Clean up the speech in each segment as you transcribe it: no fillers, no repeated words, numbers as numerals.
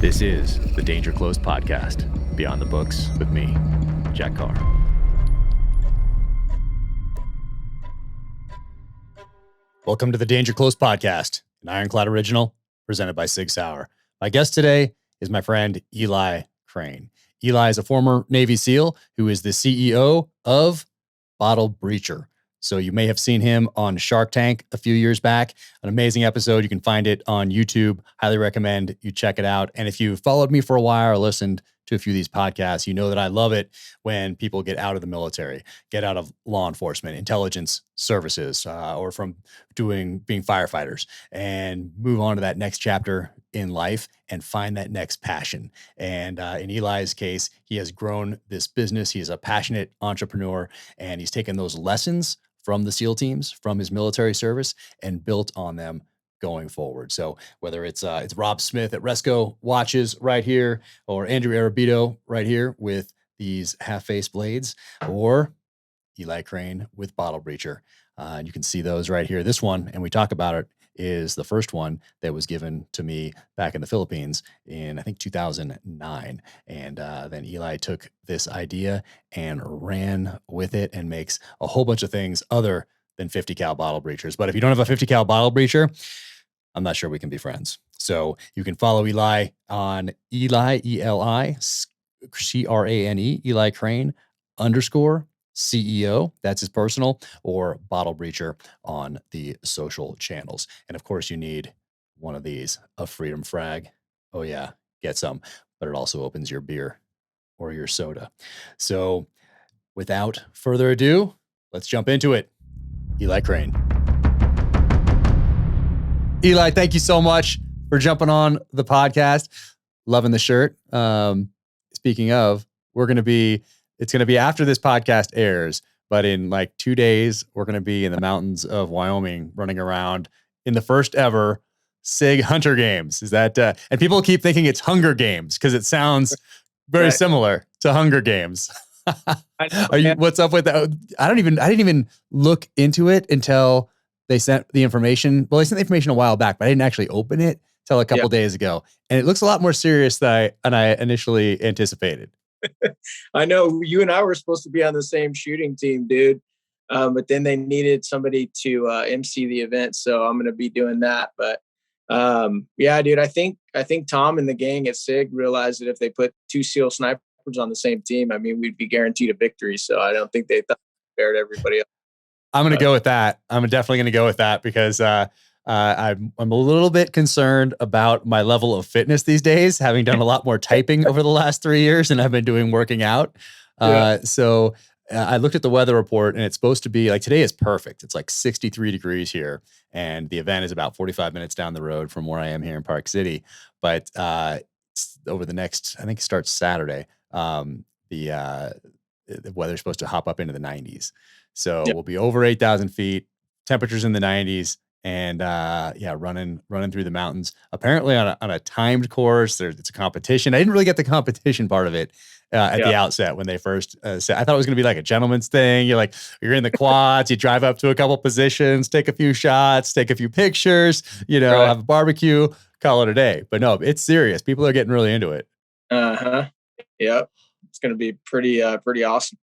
This is the Danger Close podcast, Beyond the Books with me, Jack Carr. Welcome to the Danger Close podcast, an Ironclad original presented by SIG Sauer. My guest today is my friend Eli Crane. Eli is a former Navy SEAL who is the CEO of Bottle Breacher. So you may have seen him on Shark Tank a few years back. An amazing episode. You can find it on YouTube. Highly recommend you check it out. And if you've followed me for a while or listened to a few of these podcasts, you know that I love it when people get out of the military, get out of law enforcement, intelligence services, or from being firefighters and move on to that next chapter in life and find that next passion. And in Eli's case, he has grown this business. He is a passionate entrepreneur, and he's taken those lessons from the SEAL teams, from his military service, and built on them going forward. So whether it's Rob Smith at Resco watches right here, or Andrew Arabito right here with these half-face blades, or Eli Crane with Bottle Breacher, you can see those right here. This one, and we talk about it, is the first one that was given to me back in the Philippines in, I think, 2009. And then Eli took this idea and ran with it and makes a whole bunch of things other than 50 cal bottle breachers. But if you don't have a 50 cal bottle breacher, I'm not sure we can be friends. So you can follow Eli on Eli, E-L-I, C-R-A-N-E, Eli Crane _ CEO, that's his personal, or Bottle Breacher on the social channels. And of course, you need one of these, a Freedom Frag. Oh yeah, get some, but it also opens your beer or your soda. So without further ado, let's jump into it. Eli Crane. Eli, thank you so much for jumping on the podcast. Loving the shirt. Speaking of, it's going to be after this podcast airs, but in like 2 days, we're going to be in the mountains of Wyoming running around in the first ever SIG Hunter Games. Is that, and people keep thinking it's Hunger Games because it sounds very similar to Hunger Games. What's up with that? I didn't even look into it until they sent the information. Well, they sent the information a while back, but I didn't actually open it till a couple days ago. And it looks a lot more serious than I initially anticipated. I know you and I were supposed to be on the same shooting team, dude. But then they needed somebody to MC the event. So I'm going to be doing that. But yeah, dude, I think Tom and the gang at SIG realized that if they put 2 SEAL snipers on the same team, I mean, we'd be guaranteed a victory. So I don't think they thought fair to everybody else. I'm going to go with that. I'm definitely going to go with that because I'm a little bit concerned about my level of fitness these days, having done a lot more typing over the last 3 years and I've been doing working out. So I looked at the weather report and it's supposed to be like, today is perfect. It's like 63 degrees here. And the event is about 45 minutes down the road from where I am here in Park City. But over the next, I think it starts Saturday, the weather's supposed to hop up into the 90s. So we'll be over 8,000 feet, temperatures in the 90s. And running through the mountains, apparently on a timed course. It's a competition. I didn't really get the competition part of it at the outset when they first said. I thought it was going to be like a gentleman's thing. You're in the quads, you drive up to a couple positions, take a few shots, take a few pictures, have a barbecue, call it a day. But no, it's serious. People are getting really into it. Yep. It's going to be pretty awesome.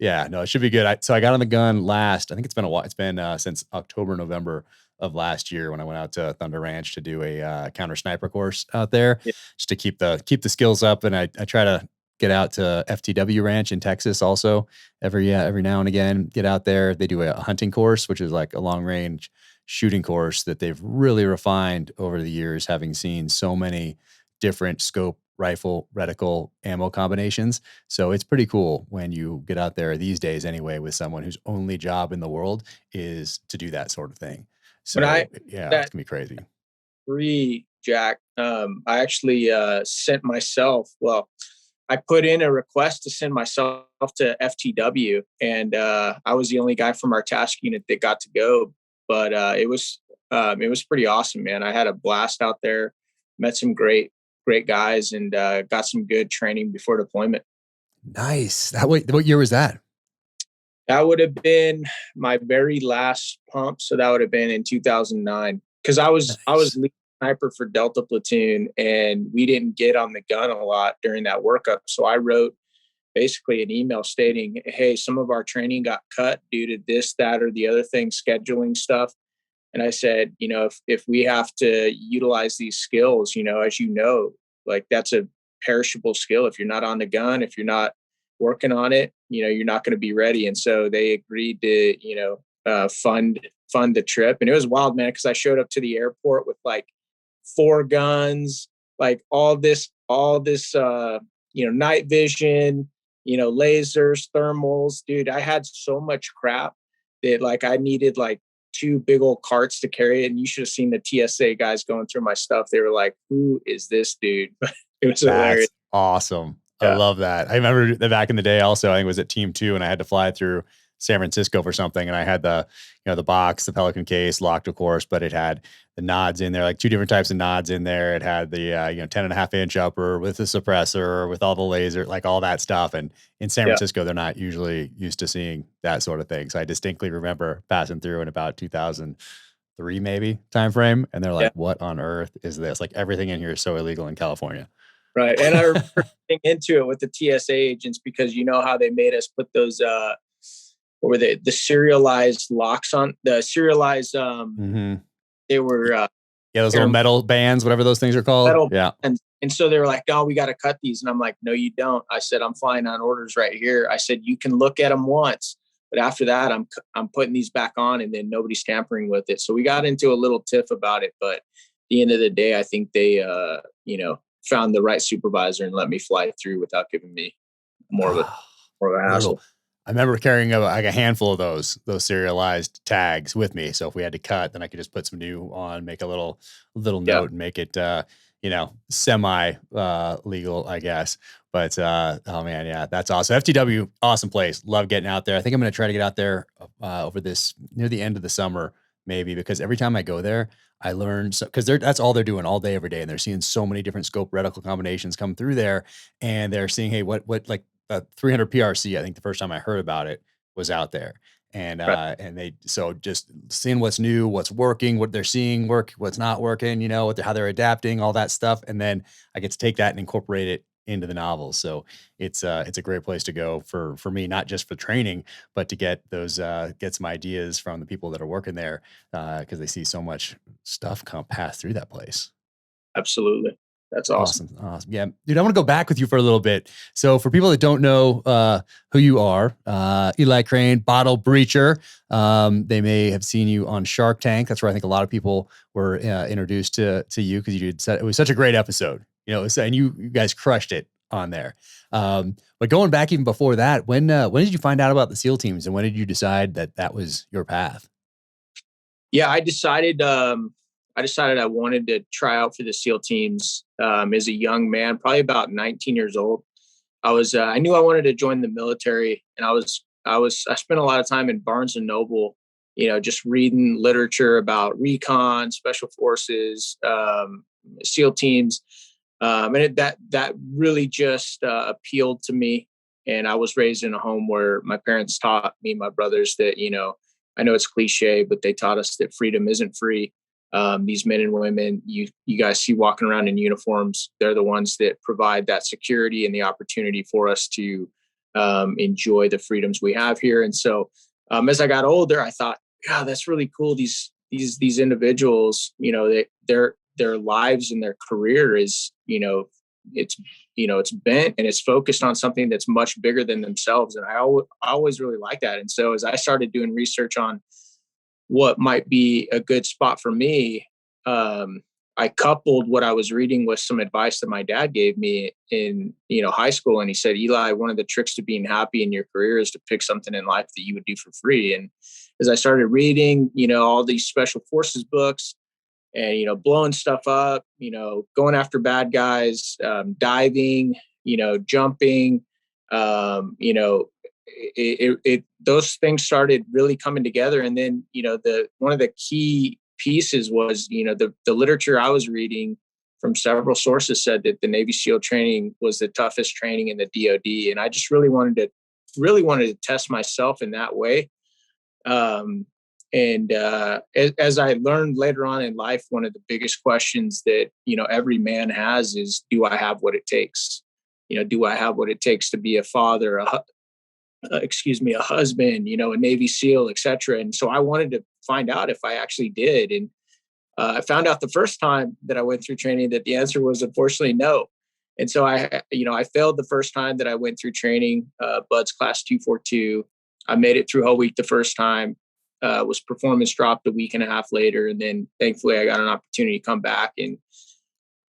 Yeah, no, it should be good. So I got on the gun last, I think it's been a while. It's been since October, November of last year when I went out to Thunder Ranch to do a counter sniper course out there, just to keep the skills up. And I try to get out to FTW Ranch in Texas also every now and again, get out there. They do a hunting course, which is like a long range shooting course that they've really refined over the years, having seen so many different scope, rifle, reticle, ammo combinations. So it's pretty cool when you get out there these days anyway, with someone whose only job in the world is to do that sort of thing. So it's gonna be crazy. Jack, I actually sent myself, I put in a request to send myself to FTW, and I was the only guy from our task unit that got to go. But it was pretty awesome, man. I had a blast out there, met some great guys, and got some good training before deployment. Nice. What year was that? That would have been my very last pump. So that would have been in 2009. Because I was leading sniper for Delta Platoon, and we didn't get on the gun a lot during that workup. So I wrote basically an email stating, hey, some of our training got cut due to this, that, or the other thing, scheduling stuff. And I said, if we have to utilize these skills, as like that's a perishable skill. If you're not on the gun, if you're not working on it, you're not going to be ready. And so they agreed to, fund the trip. And it was wild, man, because I showed up to the airport with like 4 guns, like all this, night vision, lasers, thermals. Dude, I had so much crap that like I needed like 2 big old carts to carry it. And you should have seen the TSA guys going through my stuff. They were like, who is this dude? It was hilarious. Awesome. Yeah. I love that. I remember that back in the day also, I think it was at Team 2 and I had to fly through San Francisco for something. And I had the box, the Pelican case locked, of course, but it had the nods in there, like 2 different types of nods in there. It had the, 10.5-inch upper with the suppressor, with all the laser, like all that stuff. And in San Francisco, they're not usually used to seeing that sort of thing. So I distinctly remember passing through in about 2003, maybe timeframe. And they're like, what on earth is this? Like everything in here is so illegal in California. Right. And I remember getting into it with the TSA agents because you know how they made us put those, what were they? The serialized locks on the serialized, they were, those little metal bands, whatever those things are called. Metal yeah. And so they were like, no, we got to cut these. And I'm like, no, you don't. I said, I'm flying on orders right here. I said, you can look at them once, but after that, I'm putting these back on and then nobody's tampering with it. So we got into a little tiff about it, but at the end of the day, I think they, found the right supervisor and let me fly through without giving me more of a hassle. I remember carrying a handful of those serialized tags with me. So if we had to cut, then I could just put some new on, make a little note and make it, semi legal, I guess. But, oh man, yeah, that's awesome. FTW, awesome place. Love getting out there. I think I'm going to try to get out there over this near the end of the summer, maybe, because every time I go there, I learn because that's all they're doing all day, every day. And they're seeing so many different scope reticle combinations come through there. And they're seeing, hey, what like 300 PRC, I think the first time I heard about it was out there. And, and so just seeing what's new, what's working, what they're seeing work, what's not working, how they're adapting, all that stuff. And then I get to take that and incorporate it into the novels. So it's a great place to go for me, not just for training, but to get those, get some ideas from the people that are working there. Cause they see so much stuff pass through that place. Absolutely. That's awesome. Awesome. Yeah. Dude, I want to go back with you for a little bit. So for people that don't know who you are, Eli Crane, bottle breacher, they may have seen you on Shark Tank. That's where I think a lot of people were introduced to you because it was such a great episode, and you guys crushed it on there. But going back even before that, when did you find out about the SEAL teams and when did you decide that was your path? Yeah, I decided I wanted to try out for the SEAL teams as a young man, probably about 19 years old. I knew I wanted to join the military, and I spent a lot of time in Barnes and Noble, just reading literature about recon, special forces, SEAL teams. And that really just appealed to me. And I was raised in a home where my parents taught me and my brothers that, I know it's cliche, but they taught us that freedom isn't free. These men and women you guys see walking around in uniforms, they're the ones that provide that security and the opportunity for us to enjoy the freedoms we have here. And so as I got older, I thought, God, that's really cool. These individuals, their lives and their career is, it's bent and it's focused on something that's much bigger than themselves. And I always really liked that. And so as I started doing research on what might be a good spot for me, I coupled what I was reading with some advice that my dad gave me in, high school. And he said, Eli, one of the tricks to being happy in your career is to pick something in life that you would do for free. And as I started reading, all these special forces books and, blowing stuff up, going after bad guys, diving, jumping, those things started really coming together. And then, one of the key pieces was, the literature I was reading from several sources said that the Navy SEAL training was the toughest training in the DoD. And I just really wanted to test myself in that way. And as I learned later on in life, one of the biggest questions that, every man has is, do I have what it takes? Do I have what it takes to be a father, a husband, a Navy SEAL, et cetera. And so I wanted to find out if I actually did. And I found out the first time that I went through training that the answer was unfortunately no. And so I failed the first time that I went through training, BUDS class 242. I made it through whole week the first time, was performance dropped a week and a half later. And then thankfully I got an opportunity to come back in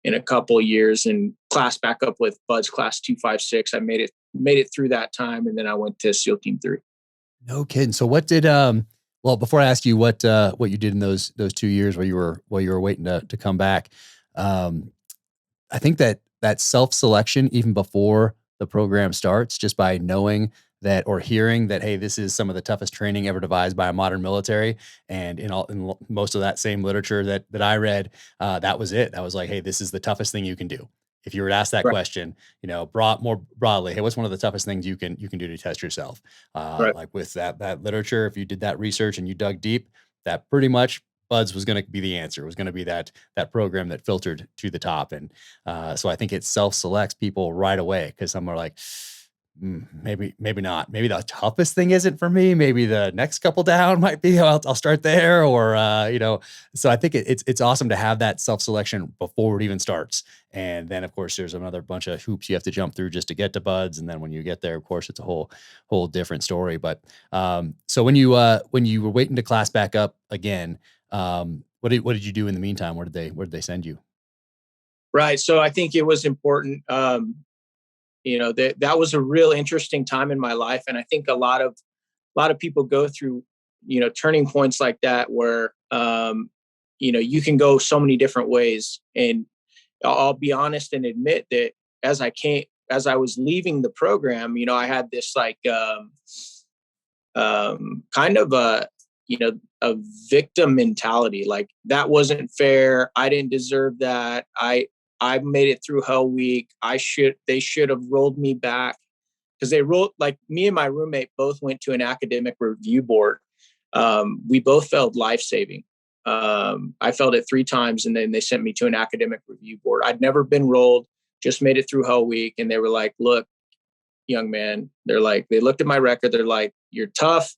a couple of years and class back up with BUDS class 256. I made it through that time. And then I went to SEAL Team 3. No kidding. So what did, well, before I ask you what you did in those 2 years while you were waiting to come back, I think that self-selection, even before the program starts, just by knowing that or hearing that, hey, this is some of the toughest training ever devised by a modern military, and in most of that same literature that I read, that was it. That was like, hey, this is the toughest thing you can do. If you were to ask that Right. question, more broadly, hey, what's one of the toughest things you can do to test yourself? Right. Like with that literature, if you did that research and you dug deep, that pretty much BUDS was going to be the answer. It was going to be that program that filtered to the top. And so I think it self-selects people right away, because some are like, maybe not. Maybe the toughest thing isn't for me. Maybe the next couple down might be. I'll start there, or So I think it's awesome to have that self-selection before it even starts. And then of course there's another bunch of hoops you have to jump through just to get to BUDS. And then when you get there, of course, it's a whole different story. But so when you were waiting to class back up again, what did you do in the meantime? Where did they send you? Right. So I think it was important. That was a real interesting time in my life. And I think a lot of people go through, turning points like that where, you can go so many different ways. And I'll be honest and admit that as I was leaving the program, I had this like, kind of a victim mentality. Like, that wasn't fair. I didn't deserve that. I made it through Hell Week. They should have rolled me back, because like me and my roommate both went to an academic review board. We both failed life-saving. I failed it 3 times, and then they sent me to an academic review board. I'd never been rolled, just made it through Hell Week. And they were like, look, young man, they looked at my record. They're like, you're tough.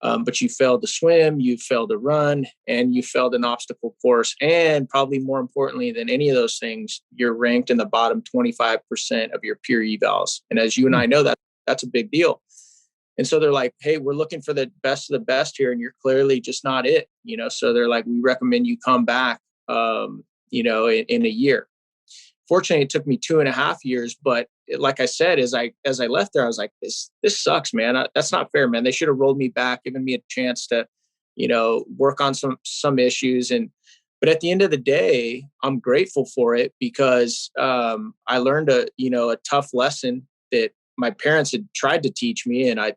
But you failed to swim, you failed to run, and you failed an obstacle course. And probably more importantly than any of those things, you're ranked in the bottom 25% of your peer evals. And as you and I know, that's a big deal. And so they're like, hey, we're looking for the best of the best here, and you're clearly just not it. So they're like, we recommend you come back, in a year. Fortunately, it took me 2.5 years, but like I said, as I left there, I was like, this sucks, man. That's not fair, man. They should have rolled me back, given me a chance to, work on some issues. But at the end of the day, I'm grateful for it, because I learned a tough lesson that my parents had tried to teach me, and I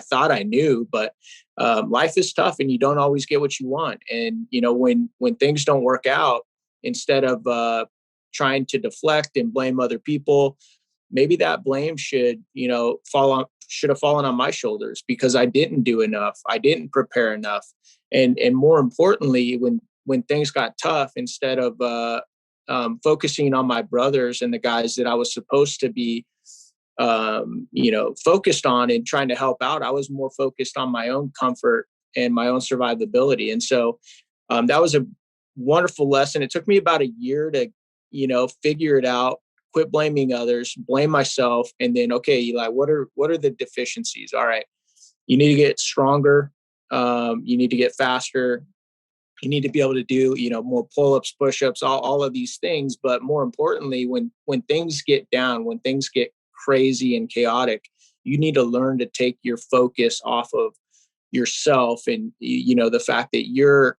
thought I knew, but life is tough, and you don't always get what you want. And when things don't work out, instead of trying to deflect and blame other people, maybe that blame should have fallen on my shoulders, because I didn't do enough. I didn't prepare enough. And more importantly, when things got tough, instead of focusing on my brothers and the guys that I was supposed to be focused on and trying to help out, I was more focused on my own comfort and my own survivability. And so that was a wonderful lesson. It took me about a year to figure it out, quit blaming others, blame myself. And then, okay, Eli, what are the deficiencies? All right. You need to get stronger. You need to get faster. You need to be able to do, more pull-ups, push-ups, all of these things. But more importantly, when things get down, when things get crazy and chaotic, you need to learn to take your focus off of yourself and, the fact that you're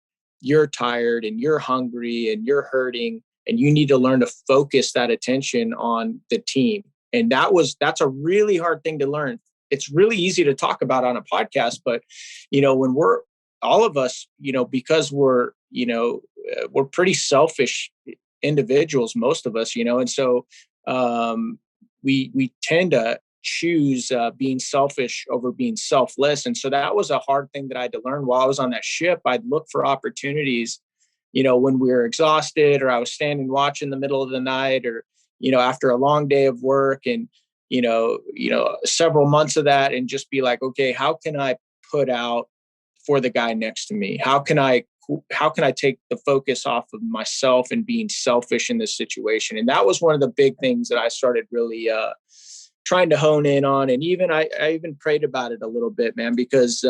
tired and you're hungry and you're hurting. And you need to learn to focus that attention on the team. And that's a really hard thing to learn. It's really easy to talk about on a podcast, but, when we're all of us, because we're pretty selfish individuals, most of us, and so we tend to choose being selfish over being selfless. And so that was a hard thing that I had to learn while I was on that ship. I'd look for opportunities, when we were exhausted, or I was standing watch in the middle of the night, or, after a long day of work, and, several months of that, and just be like, okay, how can I put out for the guy next to me? How can I take the focus off of myself and being selfish in this situation? And that was one of the big things that I started really trying to hone in on. And even I even prayed about it a little bit, man, because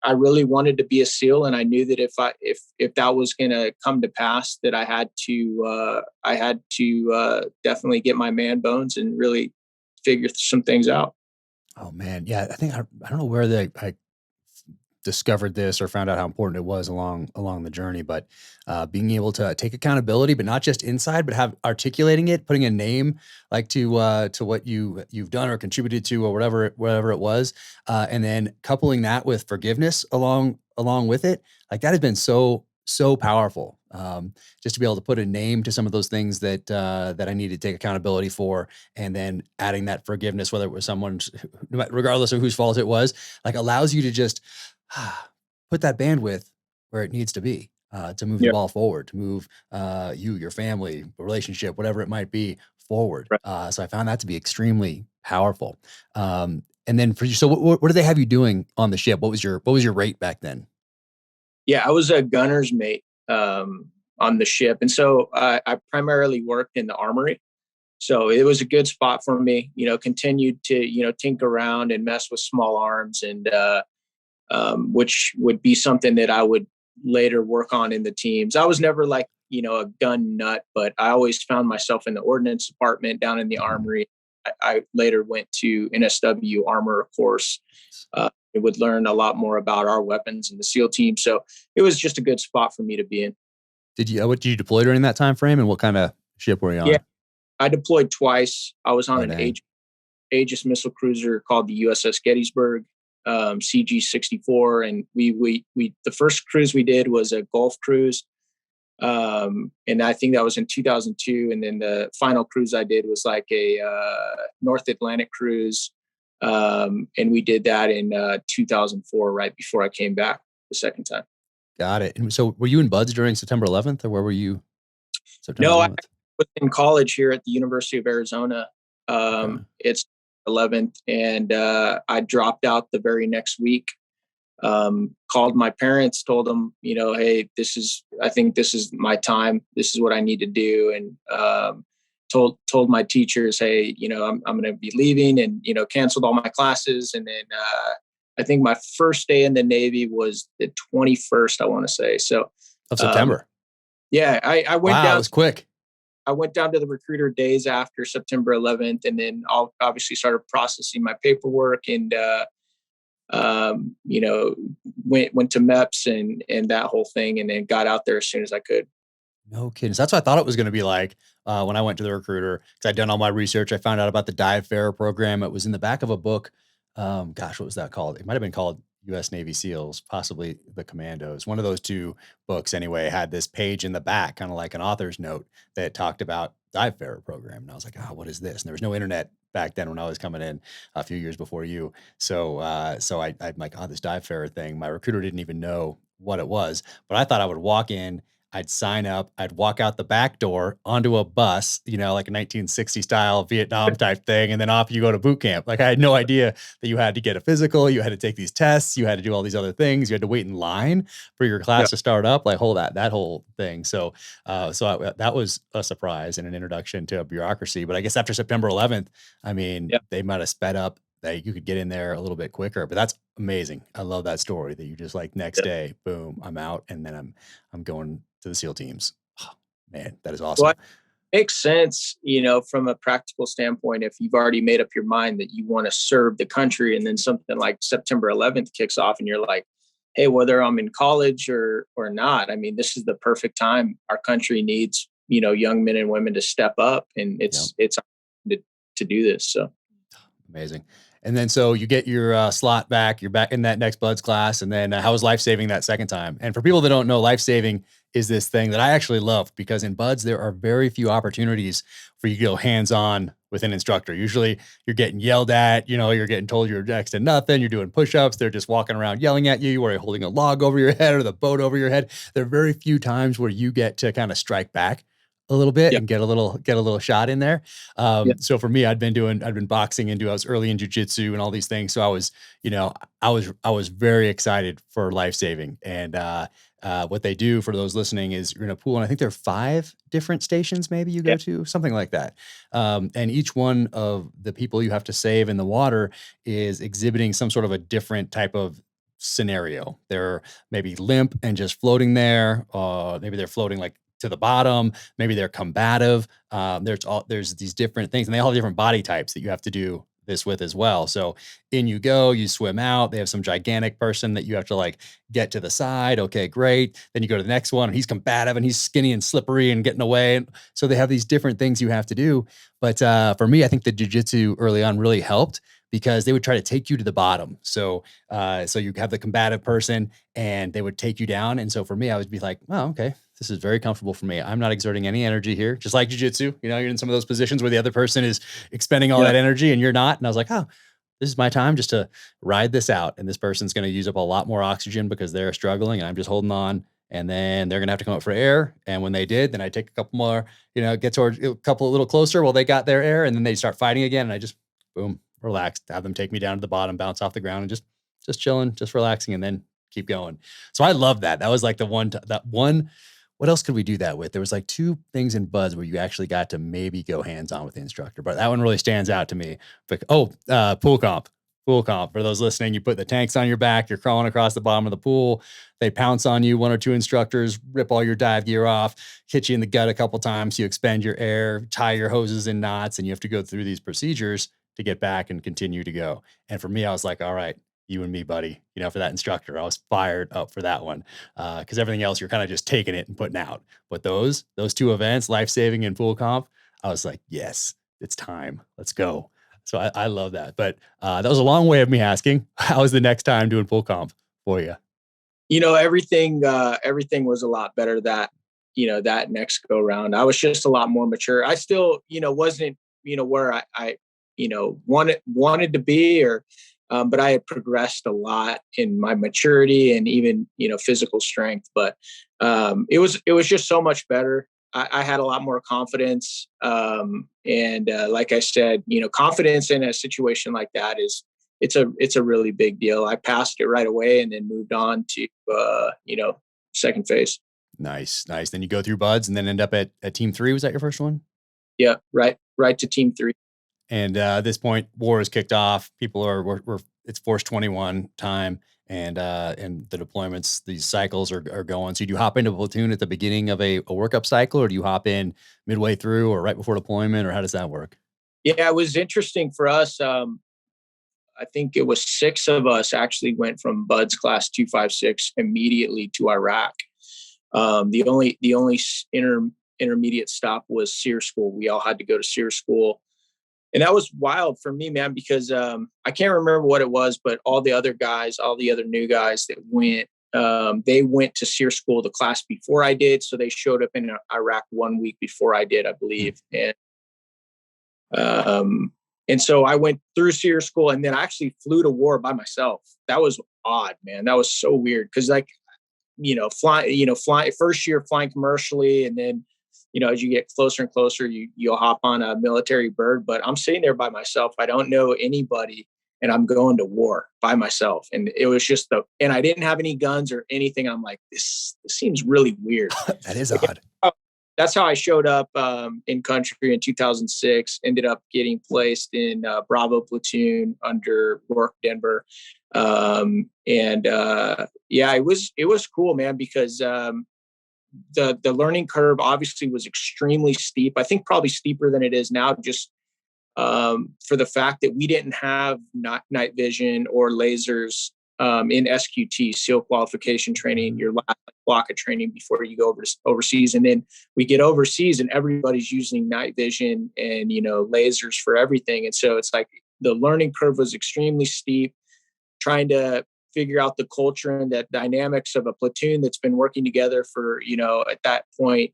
I really wanted to be a SEAL, and I knew that if that was going to come to pass, that I had to definitely get my man bones and really figure some things out. Oh man, yeah. I think I don't know where I discovered this or found out how important it was along the journey, but being able to take accountability, but not just inside, but have articulating it, putting a name like to what you've done or contributed to, or whatever it was, and then coupling that with forgiveness along with it, like that has been so powerful. Just to be able to put a name to some of those things that I need to take accountability for, and then adding that forgiveness, whether it was someone's, regardless of whose fault it was, like allows you to just put that bandwidth where it needs to be, to move the ball forward, to move your family, relationship, whatever it might be, forward. Right. So I found that to be extremely powerful. And then for you, so what did they have you doing on the ship? What was your rate back then? Yeah, I was a gunner's mate on the ship. And so I primarily worked in the armory. So it was a good spot for me, continued to, tinker around and mess with small arms, and which would be something that I would later work on in the teams. I was never like, a gun nut, but I always found myself in the ordnance department down in the armory. I later went to NSW armor course. It would learn a lot more about our weapons and the SEAL team. So it was just a good spot for me to be in. Did you deploy during that time frame, and what kind of ship were you on? Yeah, I deployed twice. I was on an dang. Aegis missile cruiser called the USS Gettysburg, CG-64, and we the first cruise we did was a Gulf cruise, and I think that was in 2002. And then the final cruise I did was like a North Atlantic cruise. And we did that in 2004, right before I came back the second time. Got it. And so were you in BUD/S during September 11th, or where were you? September No, 11th? I was in college here at the University of Arizona. Okay. It's 11th, and I dropped out the very next week. Called my parents, told them, hey, I think this is my time. This is what I need to do. And told my teachers, hey, I'm going to be leaving, and, canceled all my classes. And then I think my first day in the Navy was the 21st, I want to say. So Of September. Yeah, I went Wow, down. it was quick. I went down to the recruiter days after September 11th, and then obviously started processing my paperwork, and went to MEPS and that whole thing, and then got out there as soon as I could. No kidding. So that's what I thought it was going to be like when I went to the recruiter, because I'd done all my research. I found out about the Dive Fair program. It was in the back of a book. Gosh, what was that called? It might have been called U.S. Navy SEALs, possibly the Commandos. One of those two books, anyway, had this page in the back, kind of like an author's note, that talked about Dive Fair program. And I was like, what is this? And there was no internet back then when I was coming in a few years before you. So I'm like, this Dive Fair thing. My recruiter didn't even know what it was, but I thought I would walk in, I'd sign up, I'd walk out the back door onto a bus, like a 1960 style Vietnam type thing. And then off you go to boot camp. Like I had no idea that you had to get a physical, you had to take these tests, you had to do all these other things. You had to wait in line for your class to start up, like that whole thing. So that was a surprise and an introduction to a bureaucracy. But I guess after September 11th, they might've sped up that you could get in there a little bit quicker, but that's amazing. I love that story that you just like next day, boom, I'm out. And then I'm going to the SEAL teams. Oh, man, that is awesome. Well, it makes sense, from a practical standpoint, if you've already made up your mind that you want to serve the country, and then something like September 11th kicks off and you're like, hey, whether I'm in college or not, this is the perfect time. Our country needs, young men and women to step up, and it's to do this. So amazing. And then, so you get your slot back, you're back in that next BUD/S class. And then how was life-saving that second time? And for people that don't know, life-saving is this thing that I actually love, because in buds, there are very few opportunities for you to go hands-on with an instructor. Usually you're getting yelled at, you're getting told you're next to nothing. You're doing push-ups. They're just walking around yelling at you, or you're holding a log over your head or the boat over your head. There are very few times where you get to kind of strike back a little bit and get a little shot in there. So for me, I'd been boxing I was early in jiu-jitsu and all these things. So I was very excited for life saving. And what they do for those listening is you're in a pool, and I think there are 5 different stations maybe you go to, something like that. And each one of the people you have to save in the water is exhibiting some sort of a different type of scenario. They're maybe limp and just floating there. Maybe they're floating like to the bottom. Maybe they're combative. There's these different things, and they all have different body types that you have to do this with as well. So in you go, you swim out. They have some gigantic person that you have to like get to the side. Okay, great. Then you go to the next one, and he's combative and he's skinny and slippery and getting away. And so they have these different things you have to do. But for me, I think the jiu-jitsu early on really helped, because they would try to take you to the bottom. So you have the combative person and they would take you down. And so for me, I would be like, oh, okay, this is very comfortable for me. I'm not exerting any energy here. Just like jiu-jitsu, you're in some of those positions where the other person is expending all that energy and you're not. And I was like, oh, this is my time just to ride this out. And this person's going to use up a lot more oxygen because they're struggling, and I'm just holding on. And then they're going to have to come up for air. And when they did, then I take a couple more, get towards a couple a little closer while they got their air, and then they start fighting again. And I just, boom, relaxed, have them take me down to the bottom, bounce off the ground, and just chilling, just relaxing, and then keep going. So I love that. That was like the one. What else could we do that with? There was like 2 things in buds where you actually got to maybe go hands-on with the instructor, but that one really stands out to me. Like, pool comp. For those listening, you put the tanks on your back, you're crawling across the bottom of the pool. They pounce on you, 1 or 2 instructors, rip all your dive gear off, hit you in the gut a couple times. You expend your air, tie your hoses in knots, and you have to go through these procedures to get back and continue to go. And for me, I was like, all right, you and me, buddy, for that instructor, I was fired up for that one. Cause everything else, you're kind of just taking it and putting out. But those 2 events, life-saving and pool comp, I was like, yes, it's time. Let's go. So I love that. But that was a long way of me asking, how was the next time doing pool comp for you? Everything was a lot better that next go round. I was just a lot more mature. I still, wasn't, where I wanted to be, but I had progressed a lot in my maturity and even, physical strength. But it was just so much better. I had a lot more confidence. And like I said, confidence in a situation like that it's a really big deal. I passed it right away and then moved on to, second phase. Nice. Then you go through buds and then end up at team 3. Was that your first one? Yeah. Right to team 3. And at this point, war is kicked off. People it's Force 21 time, and the deployments, these cycles are going. So do you hop into a platoon at the beginning of a workup cycle, or do you hop in midway through or right before deployment, or how does that work? Yeah, it was interesting for us. I think it was 6 of us actually went from Buds Class 256 immediately to Iraq. The only intermediate stop was SEER school. We all had to go to SEER school. And that was wild for me, man, because I can't remember what it was, but all the other new guys that went, they went to SEER school, the class before I did. So they showed up in Iraq 1 week before I did, I believe. And so I went through SEER school, and then I actually flew to war by myself. That was odd, man. That was so weird. Cause fly first year flying commercially, and then, as you get closer and closer, you'll hop on a military bird, but I'm sitting there by myself. I don't know anybody, and I'm going to war by myself. And it was just and I didn't have any guns or anything. I'm like, this seems really weird. That is odd. That's how I showed up in country in 2006, ended up getting placed in Bravo platoon under Rourke Denver. It was cool, man, because the learning curve obviously was extremely steep. I think probably steeper than it is now, just for the fact that we didn't have night vision or lasers in SQT, SEAL qualification training, your last block of training before you go overseas. And then we get overseas and everybody's using night vision and, lasers for everything. And so it's like the learning curve was extremely steep, trying to figure out the culture and the dynamics of a platoon that's been working together for, at that point,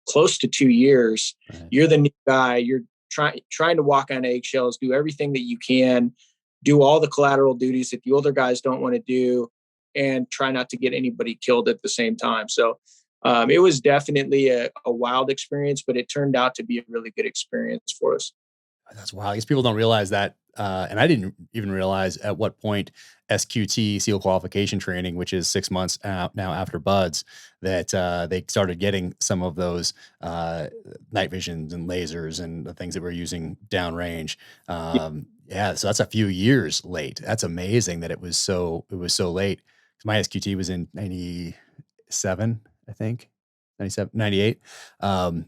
close to 2 years. Right. You're the new guy. You're trying to walk on eggshells, do everything that you can, do all the collateral duties that the older guys don't want to do, and try not to get anybody killed at the same time. So it was definitely a wild experience, but it turned out to be a really good experience for us. That's wild. I guess people don't realize that. And I didn't even realize at what point SQT SEAL qualification training, which is 6 months out now after BUDS, that they started getting some of those night visions and lasers and the things that we're using downrange. Yeah, so that's a few years late. That's amazing that it was so late. My SQT was in 97, I think. 97, 98. No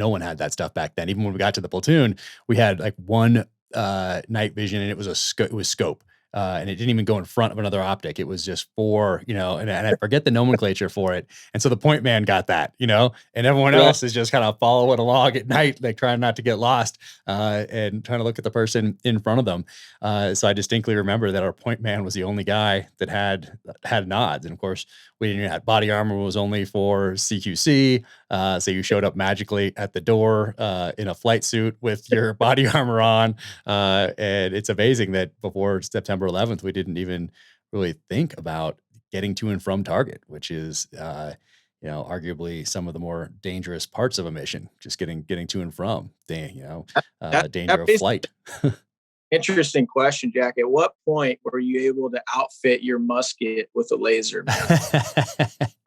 one had that stuff back then. Even when we got to the platoon, we had like one night vision, and it was scope. And it didn't even go in front of another optic. It was just four, and I forget the nomenclature for it. And so the point man got that, and everyone else is just kind of following along at night, like trying not to get lost, and trying to look at the person in front of them. So I distinctly remember that our point man was the only guy that had nods. And of course, we didn't have body armor, was only for CQC. So you showed up magically at the door in a flight suit with your body armor on. And it's amazing that before September 11th, we didn't even really think about getting to and from target, which is, arguably some of the more dangerous parts of a mission, just getting to and from, danger of flight. Interesting question, Jack. At what point were you able to outfit your musket with a laser, man?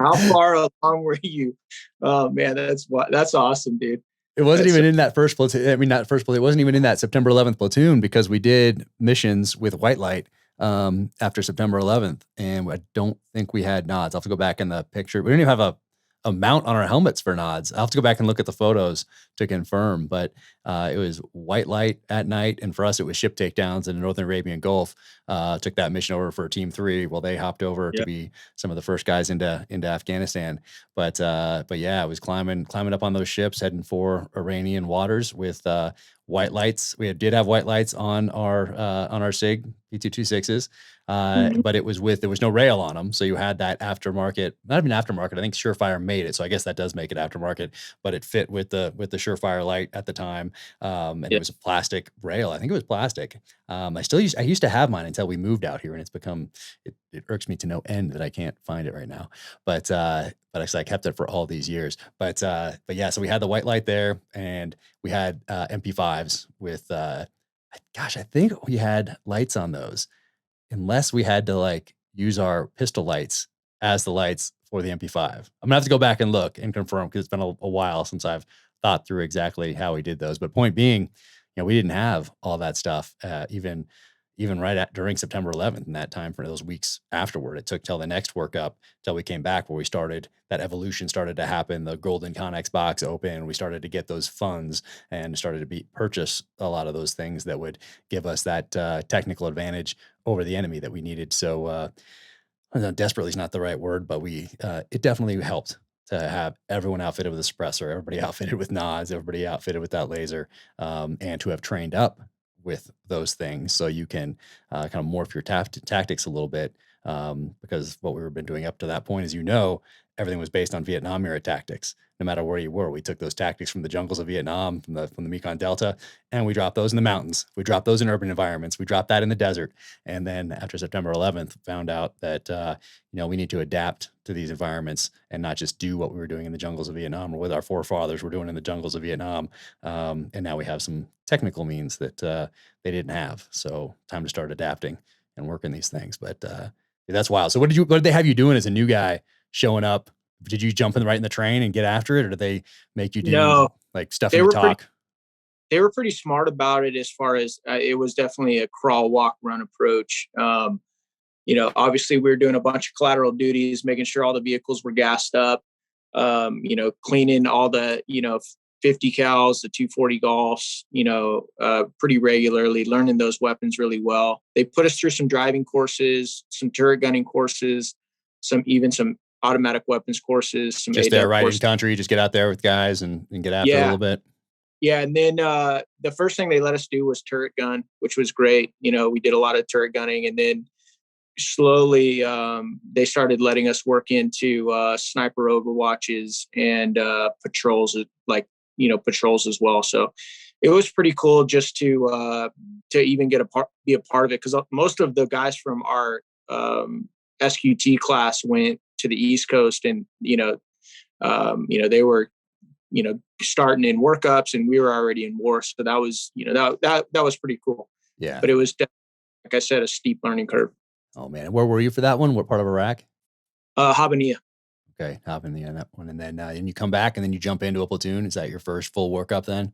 How far along were you? Oh man, that's awesome, dude. It wasn't even in that first platoon. I mean, not first platoon. It wasn't even in that September 11th platoon, because we did missions with white light after September 11th, and I don't think we had nods. I'll have to go back in the picture. We didn't even have a mount on our helmets for nods. I'll have to go back and look at the photos to confirm, but it was white light at night. And for us, it was ship takedowns in the Northern Arabian Gulf. Took that mission over for Team 3 while they hopped over to be some of the first guys into Afghanistan. But yeah, I was climbing up on those ships, heading for Iranian waters with white lights. We did have white lights on our SIG P320 XCompact, but there was no rail on them. So you had that aftermarket, not even aftermarket. I think Surefire made it. So I guess that does make it aftermarket, but it fit with the Surefire light at the time. And it was a plastic rail. I think it was plastic. I used to have mine until we moved out here, and it's become, it irks me to no end that I can't find it right now. But actually I kept it for all these years. But yeah, so we had the white light there, and we had MP5s with, I think we had lights on those, unless we had to use our pistol lights as the lights for the MP5. I'm gonna have to go back and look and confirm, because it's been a while since I've thought through exactly how we did those. But point being, we didn't have all that stuff, even during September 11th, and that time for those weeks afterward. It took till the next workup, till we came back, where that evolution started to happen. The golden Connex box open. We started to get those funds and started to purchase a lot of those things that would give us that technical advantage over the enemy that we needed. So desperately is not the right word, but it definitely helped to have everyone outfitted with a suppressor, everybody outfitted with nods, everybody outfitted with that laser, and to have trained up with those things, so you can kind of morph your tactics a little bit, because what we've been doing up to that point, as everything was based on Vietnam era tactics. No matter where you were, we took those tactics from the jungles of Vietnam, from the Mekong Delta, and we dropped those in the mountains. We dropped those in urban environments. We dropped that in the desert. And then after September 11th, found out that we need to adapt to these environments and not just do what we were doing in the jungles of Vietnam, or with our forefathers were doing in the jungles of Vietnam. And now we have some technical means that they didn't have. So time to start adapting and working these things. But that's wild. So what did they have you doing as a new guy showing up? Did you jump right in the train and get after it, or did they make you do stuff in the talk? They were pretty smart about it, as far as it was definitely a crawl, walk, run approach. Obviously we were doing a bunch of collateral duties, making sure all the vehicles were gassed up, cleaning all the, 50 cals, the 240 Golfs, pretty regularly, learning those weapons really well. They put us through some driving courses, some turret gunning courses, some automatic weapons courses, some just there right in country, just get out there with guys and get after it a little bit. Yeah. And then the first thing they let us do was turret gun, which was great. You know, we did a lot of turret gunning, and then slowly they started letting us work into sniper overwatches and patrols, like, you know, patrols as well. So it was pretty cool just to even be a part of it, because most of the guys from our SQT class went to the East Coast, and they were starting in workups, and we were already in war. So that was that was pretty cool. Yeah. But it was, like I said, a steep learning curve. Oh man, where were you for that one? What part of Iraq? Habbaniyah. Okay, Habbaniyah, that one, and then you come back and then you jump into a platoon. Is that your first full workup then?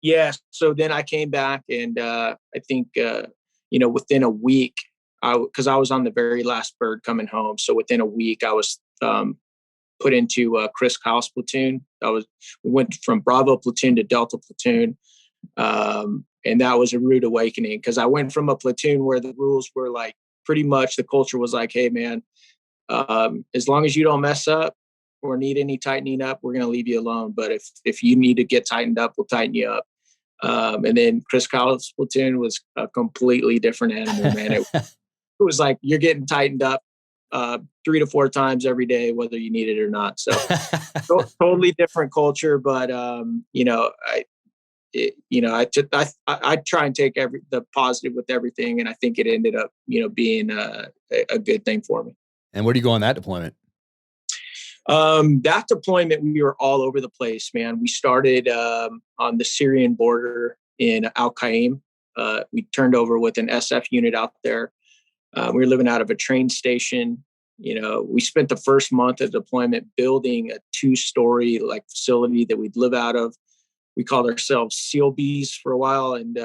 Yeah. So then I came back, and I think within a week, because I was on the very last bird coming home. So within a week, I was put into Chris Kyle's platoon. We went from Bravo platoon to Delta platoon. And that was a rude awakening, because I went from a platoon where the rules were like, pretty much the culture was like, hey man, as long as you don't mess up or need any tightening up, we're going to leave you alone. But if you need to get tightened up, we'll tighten you up. And then Chris Kyle's platoon was a completely different animal, man. It was like, you're getting tightened up 3 to 4 times every day, whether you need it or not. So totally different culture. But I try and take the positive with everything, and I think it ended up being a good thing for me. And where do you go on that deployment? That deployment, we were all over the place, man. We started on the Syrian border in Al Qaim. We turned over with an SF unit out there. We were living out of a train station. We spent the first month of deployment building a 2-story facility that we'd live out of. We called ourselves Seal Bees for a while, and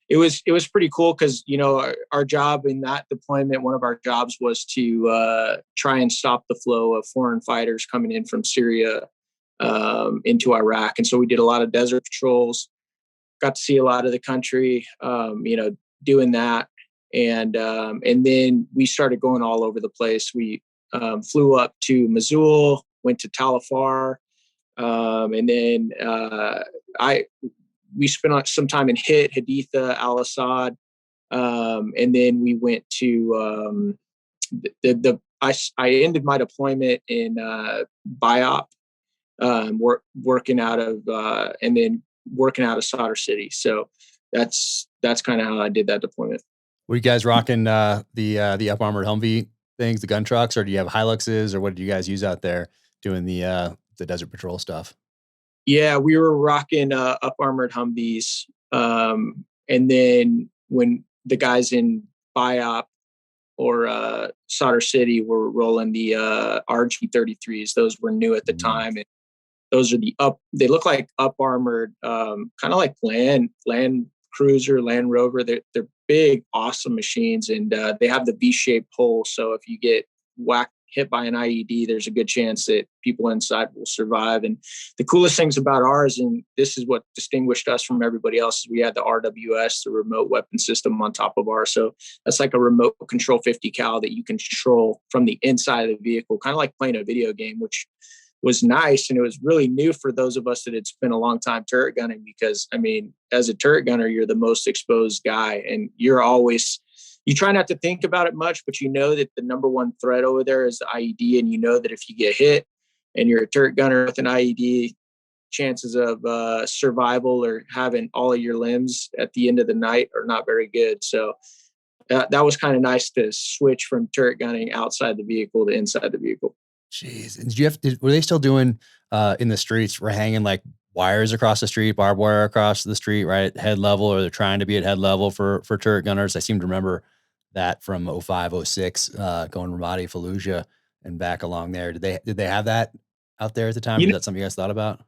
it was pretty cool, because our job in that deployment, one of our jobs was to try and stop the flow of foreign fighters coming in from Syria into Iraq. And so we did a lot of desert patrols, got to see a lot of the country, doing that. And then we started going all over the place. We flew up to Mosul, went to Tal Afar, and then we spent some time in Haditha, Al Assad, and then we went to I ended my deployment in Biop, working out of Solder City. So that's kind of how I did that deployment. Were you guys rocking the up armored Humvee things, the gun trucks, or do you have Hiluxes, or what did you guys use out there doing the desert patrol stuff? Yeah, we were rocking up armored Humvees, and then when the guys in Biop or Solder City were rolling the RG-33s, those were new at the time, and those are they look like up armored, kind of like Land Cruiser, Land Rover. They're big, awesome machines, and they have the V-shaped hull. So if you get hit by an IED, there's a good chance that people inside will survive. And the coolest things about ours, and this is what distinguished us from everybody else, is we had the RWS, the remote weapon system, on top of ours. So that's like a remote control 50 cal that you can control from the inside of the vehicle, kind of like playing a video game, which was nice. And it was really new for those of us that had spent a long time turret gunning, because I mean, as a turret gunner, you're the most exposed guy, and you try not to think about it much, but you know that the number one threat over there is the IED. And you know that if you get hit and you're a turret gunner with an IED, chances of survival or having all of your limbs at the end of the night are not very good. So that was kind of nice to switch from turret gunning outside the vehicle to inside the vehicle. Jeez. And were they still doing in the streets, we're hanging like wires across the street, barbed wire across the street, right at head level, or they're trying to be at head level for turret gunners? I seem to remember that from 05, 06, going Ramadi, Fallujah, and back along there. Did they have that out there at the time? Is that something you guys thought about?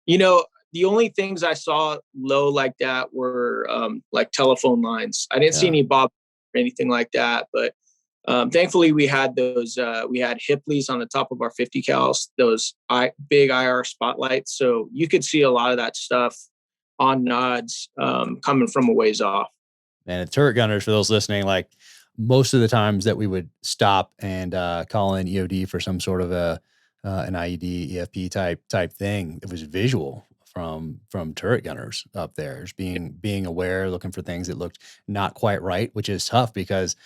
The only things I saw low like that were like telephone lines. I didn't see any bob or anything like that, but thankfully we had those. We had Hipleys on the top of our 50 cals, those big IR spotlights, so you could see a lot of that stuff on nods coming from a ways off. And turret gunners, for those listening, like most of the times that we would stop and call in EOD for some sort of an IED, EFP type thing, it was visual from turret gunners up there, just being aware, looking for things that looked not quite right, which is tough because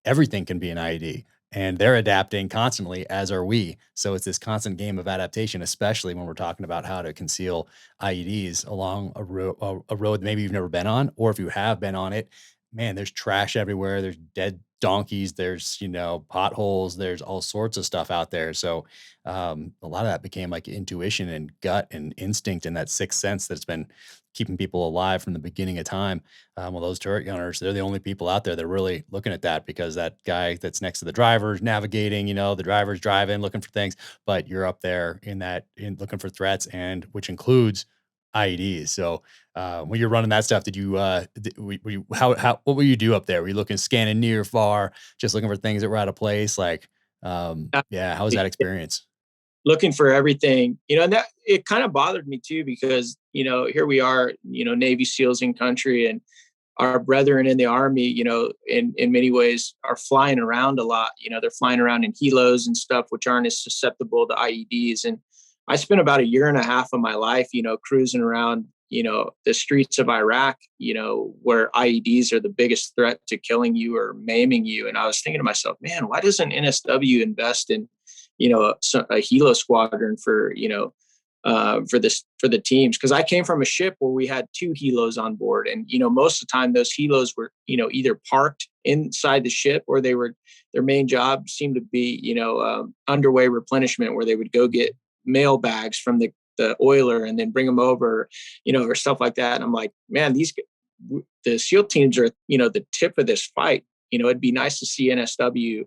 everything can be an IED. And they're adapting constantly, as are we. So it's this constant game of adaptation, especially when we're talking about how to conceal IEDs along a road maybe you've never been on, or if you have been on it, man, there's trash everywhere. There's dead donkeys. There's, potholes. There's all sorts of stuff out there. So a lot of that became like intuition and gut and instinct and that sixth sense that's been keeping people alive from the beginning of time. Well, those turret gunners, they're the only people out there that are really looking at that, because that guy that's next to the driver's navigating, the driver's driving, looking for things, but you're up there in looking for threats, and which includes IEDs. So when you're running that stuff, did you, what will you do up there? Were you looking, scanning near, far, just looking for things that were out of place? Like, yeah, how was that experience? Looking for everything, and that it kind of bothered me too, because, here we are, Navy SEALs in country, and our brethren in the Army, in many ways are flying around a lot. They're flying around in helos and stuff, which aren't as susceptible to IEDs. And I spent about a year and a half of my life, cruising around, the streets of Iraq, where IEDs are the biggest threat to killing you or maiming you. And I was thinking to myself, man, why doesn't NSW invest in, a helo squadron for the teams? Because I came from a ship where we had 2 helos on board, and most of the time those helos were either parked inside the ship, or their main job seemed to be underway replenishment, where they would go get mail bags from the oiler and then bring them over, or stuff like that. And I'm like, man, the SEAL teams are the tip of this fight. It'd be nice to see NSW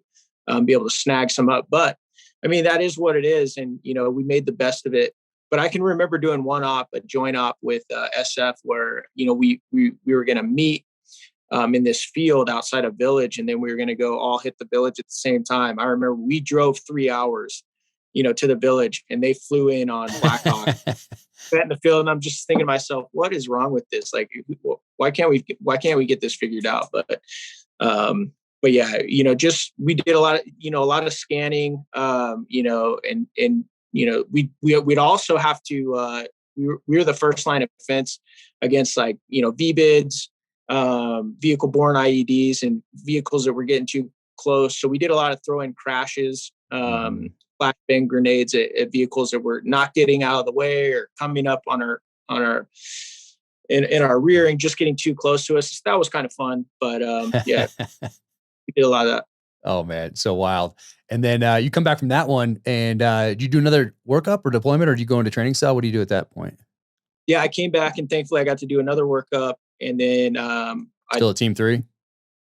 be able to snag some up, but I mean, that is what it is. And, we made the best of it. But I can remember doing a joint op with SF, where, we were going to meet in this field outside a village, and then we were going to go all hit the village at the same time. I remember we drove 3 hours, to the village, and they flew in on Black Hawk in the field. And I'm just thinking to myself, what is wrong with this? Like, why can't we get this figured out? But yeah, we did a lot of scanning, we'd also have to, we were the first line of defense against VBIDs, vehicle borne IEDs, and vehicles that were getting too close. So we did a lot of throw-in crashes, flashbang grenades at vehicles that were not getting out of the way or coming up on our in our rear and just getting too close to us. That was kind of fun, but yeah. We did a lot of that. Oh man, so wild. And then you come back from that one, and do you do another workup or deployment, or do you go into training cell? What do you do at that point? Yeah, I came back, and thankfully I got to do another workup, and then still a team 3.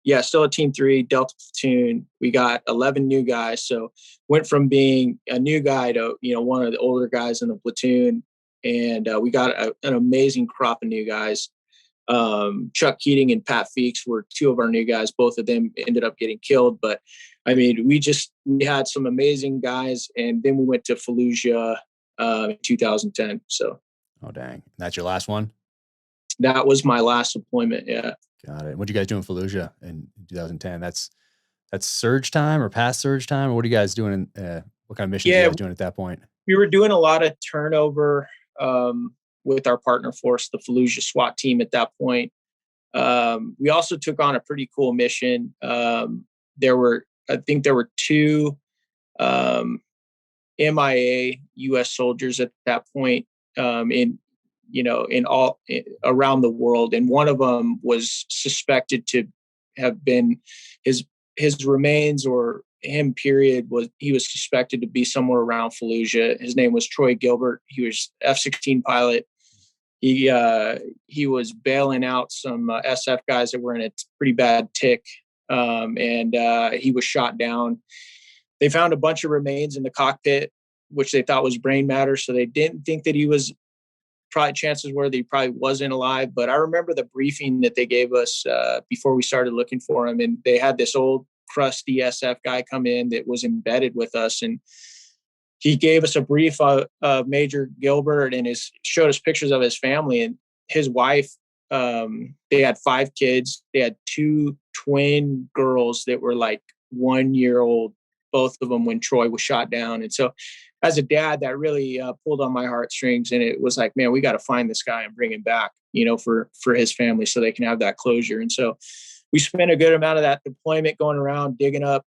Yeah, still a team 3, Delta platoon. We got 11 new guys, so went from being a new guy to one of the older guys in the platoon, and we got an amazing crop of new guys. Chuck Keating and Pat Feeks were 2 of our new guys. Both of them ended up getting killed, but I mean, we had some amazing guys, and then we went to Fallujah in 2010. So, oh dang, that's your last one? That was my last deployment. Yeah. Got it. What did you guys do in Fallujah in 2010? That's surge time or past surge time, or what are you guys doing? What kind of missions are you guys doing at that point? We were doing a lot of turnover with our partner force, the Fallujah SWAT team at that point. We also took on a pretty cool mission. I think there were 2 MIA U.S. soldiers at that point around the world, and one of them was suspected to have been his remains, or him period, he was suspected to be somewhere around Fallujah. His name was Troy Gilbert. He was F-16 pilot. He was bailing out some SF guys that were in a pretty bad tick, and he was shot down. They found a bunch of remains in the cockpit, which they thought was brain matter, so they didn't think that he was. Probably chances were that he probably wasn't alive. But I remember the briefing that they gave us before we started looking for him, and they had this old crusty SF guy come in that was embedded with us, and he gave us a brief of Major Gilbert, and showed us pictures of his family and his wife. They had 5 kids. They had 2 twin girls that were like 1 year old, both of them, when Troy was shot down. And so as a dad, that really pulled on my heartstrings. And it was like, man, we got to find this guy and bring him back, for his family so they can have that closure. And so we spent a good amount of that deployment going around, digging up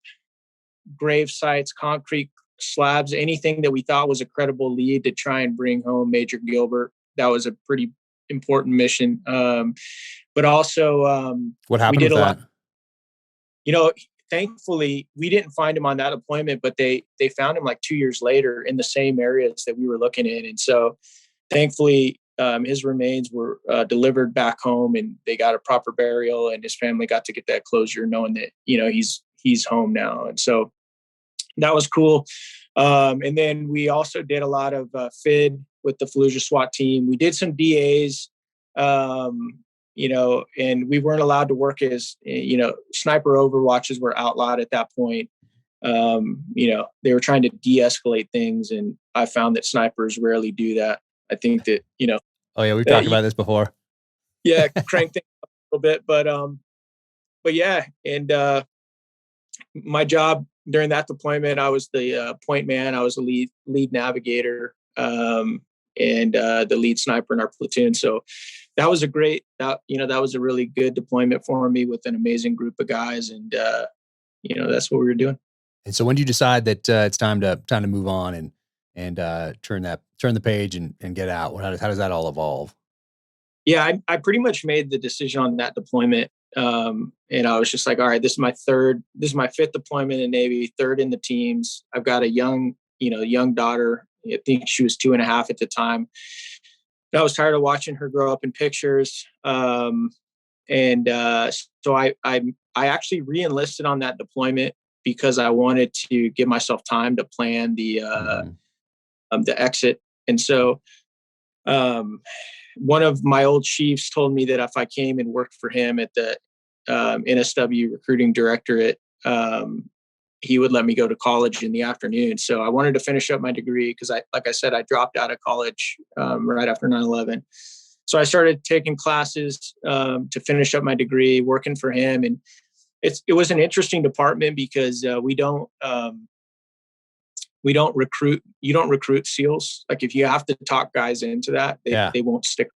grave sites, concrete slabs, anything that we thought was a credible lead to try and bring home Major Gilbert. That was a pretty important mission. But also, what happened we did with a that? lot. Thankfully, we didn't find him on that deployment, but they found him like 2 years later in the same areas that we were looking in. And so thankfully, his remains were delivered back home, and they got a proper burial, and his family got to get that closure knowing that, he's home now. And so that was cool. And then we also did a lot of FID with the Fallujah SWAT team. We did some DAs, and we weren't allowed to work as, sniper overwatches were outlawed at that point. They were trying to de-escalate things, and I found that snipers rarely do that. I think that, Oh yeah, we've talked about this before. Yeah, crank things up a little bit, but yeah. And my job during that deployment, I was the point man. I was the lead navigator, and the lead sniper in our platoon. So that was that was a really good deployment for me with an amazing group of guys. And, that's what we were doing. And so when did you decide that it's time to move on and turn the page and get out? How does that all evolve? Yeah, I pretty much made the decision on that deployment. And I was just like, all right, this is my fifth deployment in Navy, third in the teams. I've got a young daughter. I think she was 2.5 at the time. I was tired of watching her grow up in pictures. So I actually re-enlisted on that deployment because I wanted to give myself time to plan the exit. And so, one of my old chiefs told me that if I came and worked for him at the NSW recruiting directorate, he would let me go to college in the afternoon. So I wanted to finish up my degree because like I said, I dropped out of college right after 9/11. So I started taking classes to finish up my degree, working for him. And it was an interesting department because we don't recruit. You don't recruit SEALs. Like if you have to talk guys into that, they won't stick.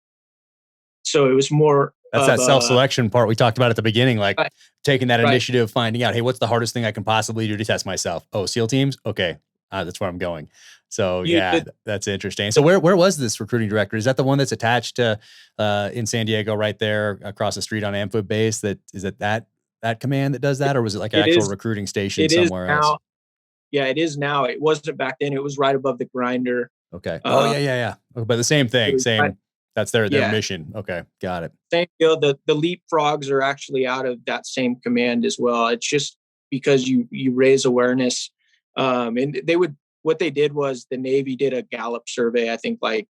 So it was more. That's that self-selection part we talked about at the beginning, like taking that initiative, finding out, hey, what's the hardest thing I can possibly do to test myself? Oh, SEAL teams? Okay. That's where I'm going. So that's interesting. So where was this recruiting director? Is that the one that's attached to in San Diego right there across the street on Amphib Base? Is it that command that does that? Or was it like an actual recruiting station somewhere else? Yeah, it is now. It wasn't back then. It was right above the grinder. Okay. Yeah. But the same thing, that's their mission. Okay. Got it. Same deal. The leapfrogs are actually out of that same command as well. It's just because you raise awareness. And what they did was the Navy did a Gallup survey, I think like,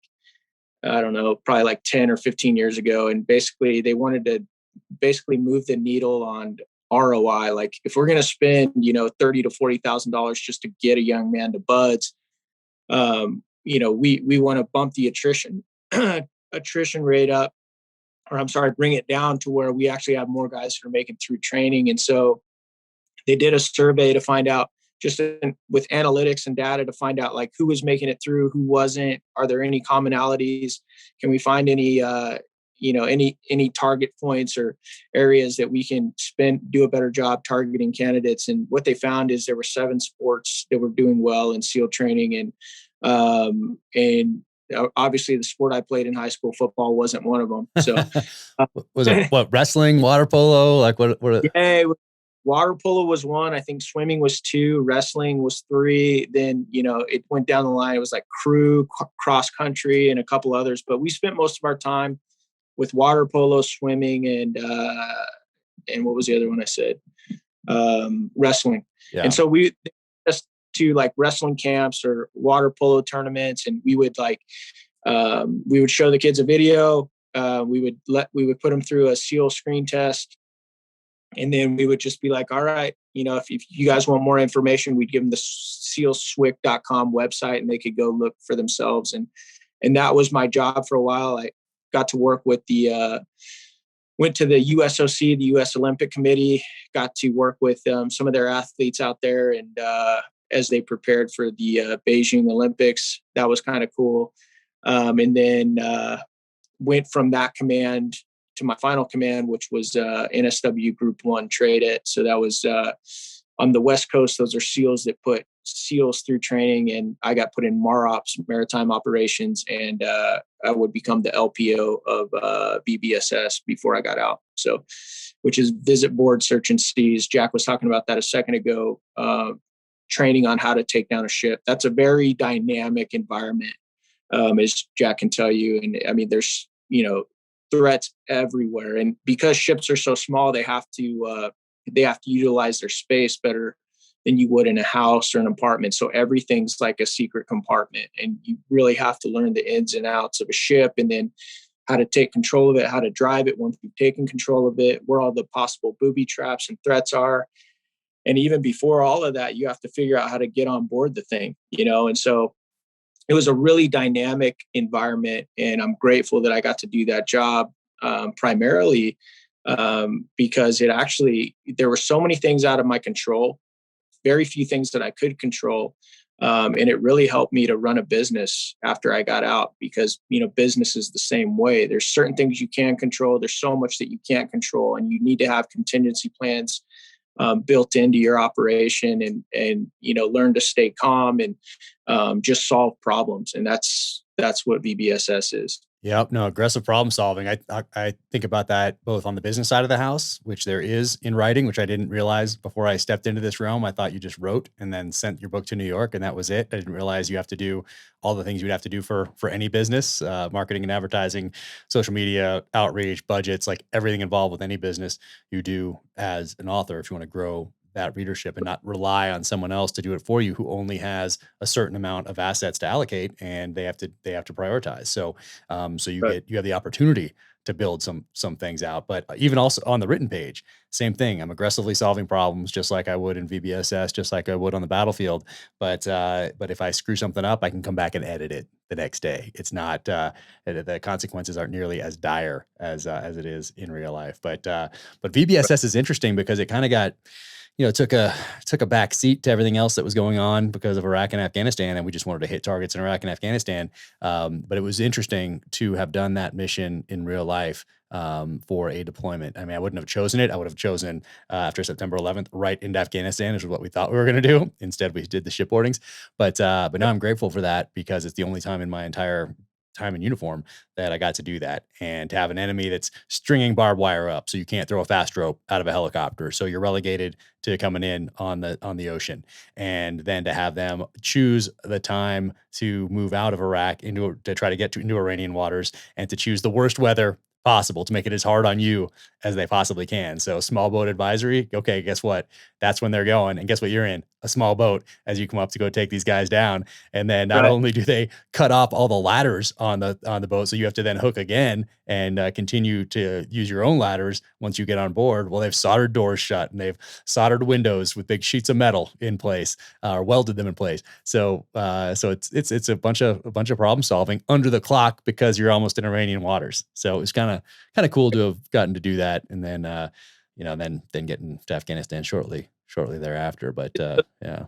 I don't know, probably like 10 or 15 years ago. And basically they wanted to move the needle on ROI. Like if we're going to spend, $30,000 to $40,000 just to get a young man to buds, we want to bump the attrition rate up, bring it down to where we actually have more guys that are making through training. And so they did a survey to find out with analytics and data to find out like who was making it through, who wasn't, are there any commonalities? Can we find any, any target points or areas that we can do a better job targeting candidates? And what they found is there were 7 sports that were doing well in SEAL training. And obviously the sport I played in high school, football, wasn't one of them. So was it what, wrestling, water polo? Like what? Yeah, water polo was 1. I think swimming was 2, wrestling was 3. Then, it went down the line. It was like crew, cross country, and a couple others. But we spent most of our time with water polo, swimming, and what was the other one I said? Wrestling. Yeah. And so we just to like wrestling camps or water polo tournaments, and we would we would show the kids a video. We would put them through a SEAL screen test, and then we would just be like, all right, if you guys want more information, we'd give them the sealswick.com website, and they could go look for themselves. And that was my job for a while. I got to work with went to the USOC, the U.S. Olympic Committee, got to work with some of their athletes out there. And as they prepared for the Beijing Olympics. That was kind of cool. And then went from that command to my final command, which was NSW Group 1 trade it. So that was on the West Coast. Those are SEALs that put SEALs through training, and I got put in MAROPS, Maritime Operations, and I would become the LPO of VBSS before I got out. So, which is Visit, Board, Search, and Seize. Jack was talking about that a second ago. Training on how to take down a ship. That's a very dynamic environment, as Jack can tell you. And I mean, there's, threats everywhere. And because ships are so small, they have to utilize their space better than you would in a house or an apartment. So everything's like a secret compartment, and you really have to learn the ins and outs of a ship, and then how to take control of it, how to drive it once you've taken control of it, where all the possible booby traps and threats are. And even before all of that, you have to figure out how to get on board the thing, and so it was a really dynamic environment, and I'm grateful that I got to do that job primarily because there were so many things out of my control, very few things that I could control. And it really helped me to run a business after I got out, because, business is the same way. There's certain things you can control. There's so much that you can't control, and you need to have contingency plans built into your operation, and learn to stay calm and just solve problems. And that's what VBSS is. Yep. No, aggressive problem solving. I think about that both on the business side of the house, which there is in writing, which I didn't realize before I stepped into this realm. I thought you just wrote and then sent your book to New York, and that was it. I didn't realize you have to do all the things you'd have to do for any business, marketing and advertising, social media, outreach, budgets, like everything involved with any business you do as an author if you want to grow that readership and not rely on someone else to do it for you, who only has a certain amount of assets to allocate, and they have to prioritize. So, you have the opportunity to build some things out. But even also on the written page, same thing. I'm aggressively solving problems just like I would in VBSS, just like I would on the battlefield. But if I screw something up, I can come back and edit it the next day. It's not the consequences aren't nearly as dire as it is in real life. But VBSS is interesting because it kind of got, took a back seat to everything else that was going on because of Iraq and Afghanistan, and we just wanted to hit targets in Iraq and Afghanistan. But it was interesting to have done that mission in real life for a deployment. I mean, I wouldn't have chosen it. I would have chosen after September 11th, right into Afghanistan, which is what we thought we were going to do. Instead, we did the shipboardings. But now I'm grateful for that, because it's the only time in my entire time in uniform that I got to do that, and to have an enemy that's stringing barbed wire up so you can't throw a fast rope out of a helicopter, so you're relegated to coming in on the ocean, and then to have them choose the time to move out of Iraq to try to get into Iranian waters, and to choose the worst weather possible to make it as hard on you as they possibly can. So small boat advisory. Okay, guess what? That's when they're going. And guess what you're in? A small boat as you come up to go take these guys down. And then not only do they cut off all the ladders on the boat, so you have to then hook again and continue to use your own ladders once you get on board. Well, they've soldered doors shut, and they've soldered windows with big sheets of metal in place, or welded them in place. So it's a bunch of problem solving under the clock, because you're almost in Iranian waters. So it's kind of cool to have gotten to do that, and then then getting to Afghanistan shortly thereafter. But yeah,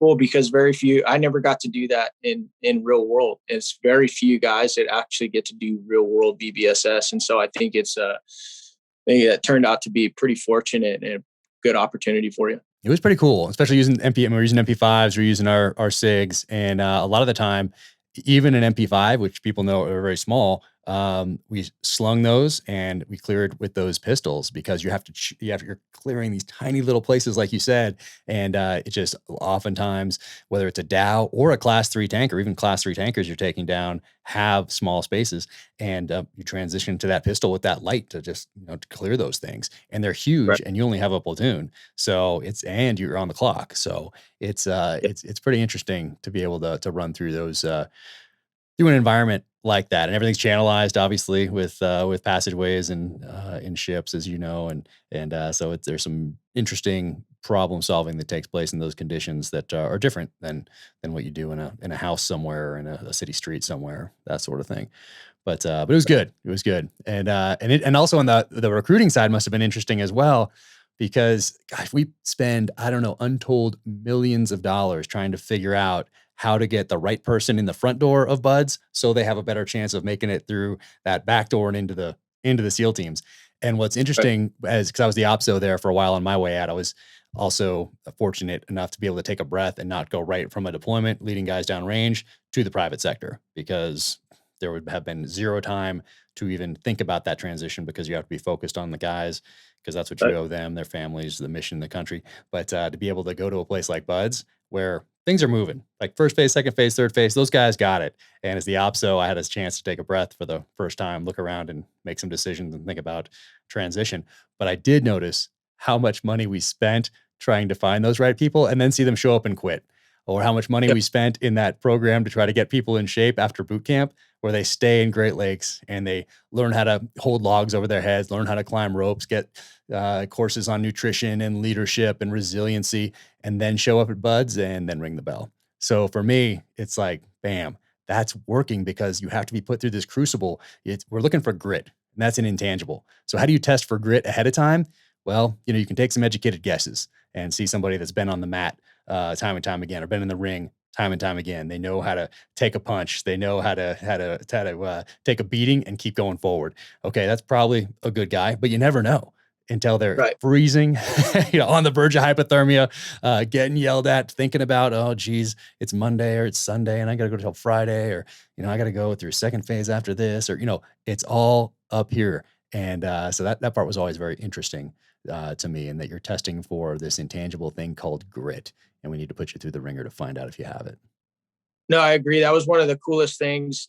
cool, because I never got to do that in real world. It's very few guys that actually get to do real world VBSS, and so I think it turned out to be pretty fortunate and a good opportunity for you. It was pretty cool, especially using we're using MP5s, we're using our SIGs, and a lot of the time, even an MP5, which people know are very small, we slung those and we cleared with those pistols, because you're clearing these tiny little places, like you said. And it just oftentimes, whether it's a Dow or a class 3 tanker, even class 3 tankers you're taking down have small spaces, and you transition to that pistol with that light to just, to clear those things. And they're huge, right, and you only have a platoon. So and you're on the clock. So it's pretty interesting to be able to run through those, through an environment like that, and everything's channelized, obviously, with passageways and in ships, as you know, and so there's some interesting problem solving that takes place in those conditions that are different than what you do in a house somewhere, or in a city street somewhere, that sort of thing. But it was good. It was good, and also on the recruiting side must have been interesting as well, because gosh, we spend, I don't know, untold millions of dollars trying to figure out how to get the right person in the front door of buds so they have a better chance of making it through that back door and into the SEAL teams. And what's Right. interesting, as because I was the opso there for a while on my way out, I was also fortunate enough to be able to take a breath and not go right from a deployment leading guys down range to the private sector, because there would have been zero time to even think about that transition, because you have to be focused on the guys, because that's what you Right. owe them, their families, the mission, the country. But to be able to go to a place like Buds where things are moving, like first phase, second phase, third phase, those guys got it. And as the opso, I had a chance to take a breath for the first time, look around and make some decisions and think about transition. But I did notice how much money we spent trying to find those right people and then see them show up and quit, or how much money Yep. we spent in that program to try to get people in shape after boot camp, where they stay in Great Lakes and they learn how to hold logs over their heads, learn how to climb ropes, get courses on nutrition and leadership and resiliency, and then show up at Buds and then ring the bell. So for me, it's like, bam, that's working, because you have to be put through this crucible. We're looking for grit, and that's an intangible. So how do you test for grit ahead of time? Well, you can take some educated guesses and see somebody that's been on the mat time and time again, or been in the ring time and time again. They know how to take a punch. They know how to take a beating and keep going forward. Okay, that's probably a good guy, but you never know until they're Right. freezing, on the verge of hypothermia, getting yelled at, thinking about, oh, geez, it's Monday or it's Sunday, and I got to go till Friday, or I got to go through second phase after this, or it's all up here. And so that part was always very interesting to me, and that you're testing for this intangible thing called grit, and we need to put you through the ringer to find out if you have it. No, I agree. That was one of the coolest things,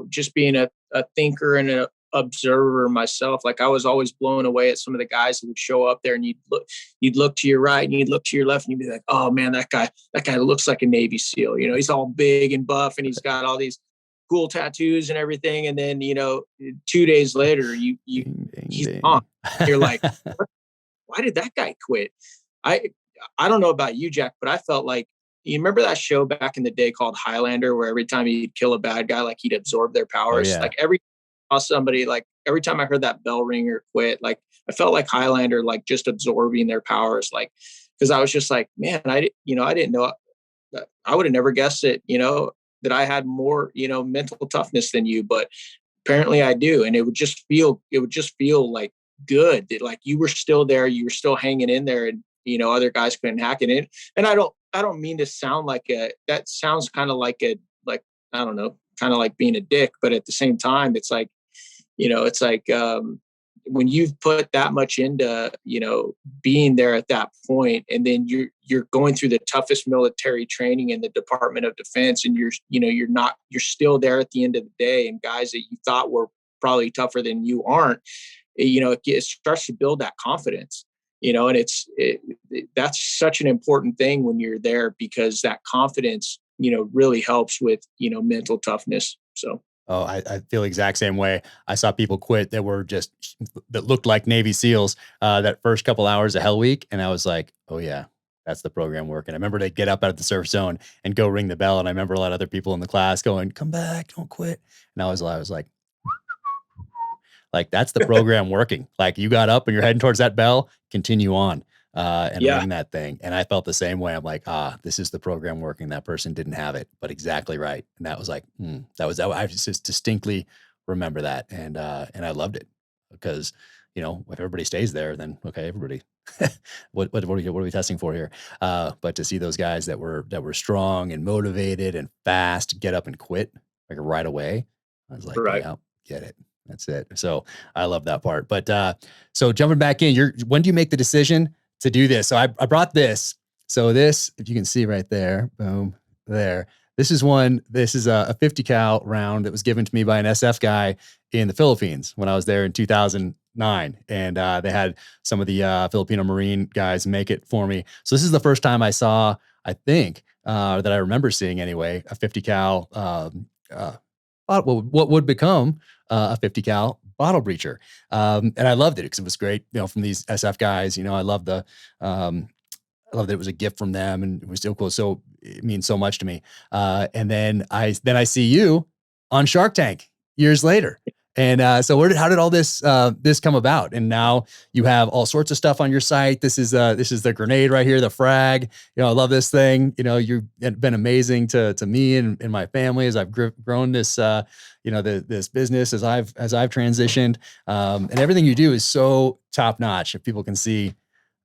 just being a thinker and an observer myself. Like, I was always blown away at some of the guys that would show up there, and you'd look to your right and you'd look to your left, and you'd be like, oh man, that guy looks like a Navy SEAL. He's all big and buff, and he's got all these cool tattoos and everything. And then, 2 days later, Ding, ding, he's ding. on. You're like, why did that guy quit? I I don't know about you, Jack, but I felt like, you remember that show back in the day called Highlander, where every time he'd kill a bad guy, like, he'd absorb their Oh powers. yeah. Like, every time I heard that bell ring or quit, like, I felt like Highlander, like, just absorbing their powers. Like, because I was just like, man, I didn't know. I would have never guessed it, that I had more, mental toughness than you, but apparently I do. And it would just feel like good that, like, you were still there, you were still hanging in there, and, other guys couldn't hack it in. And I don't mean to sound like that sounds kind of like I don't know, kind of like being a dick, but at the same time, it's like, it's like, when you've put that much into, being there at that point, and then you're going through the toughest military training in the Department of Defense, and you're still there at the end of the day, and guys that you thought were probably tougher than you aren't, it starts to build that confidence, and that's such an important thing when you're there, because that confidence, really helps with, mental toughness. So. Oh, I feel the exact same way. I saw people quit that looked like Navy SEALs that first couple hours of Hell Week. And I was like, oh yeah, that's the program working. I remember they'd get up out of the surf zone and go ring the bell. And I remember a lot of other people in the class going, come back, don't quit. And I was like, that's the program working. Like, you got up and you're heading towards that bell, continue on and Yeah. ring that thing. And I felt the same way. I'm like, this is the program working. That person didn't have it, but exactly right. And that was like, I just distinctly remember that. And I loved it, because, if everybody stays there, then okay, everybody, what are we testing for here? But to see those guys that were strong and motivated and fast get up and quit like right away, I was like, Right. yeah, get it. That's it. So I love that part. But so jumping back in, when do you make the decision to do this? So I brought this. So this, if you can see right there, boom, there. This is a 50 cal round that was given to me by an SF guy in the Philippines when I was there in 2009. And they had some of the Filipino Marine guys make it for me. So this is the first time I saw, I think, that I remember seeing anyway, a 50 cal, what would become a 50 cal bottle breacher. And I loved it because it was great, from these SF guys. I love that it was a gift from them, and it was so cool. So it means so much to me. And then I see you on Shark Tank years later. And so how did all this come about? And now you have all sorts of stuff on your site. This is the grenade right here, the Frag. I love this thing. You've been amazing to me and my family as I've grown this, this business as I've transitioned. And everything you do is so top notch. If people can see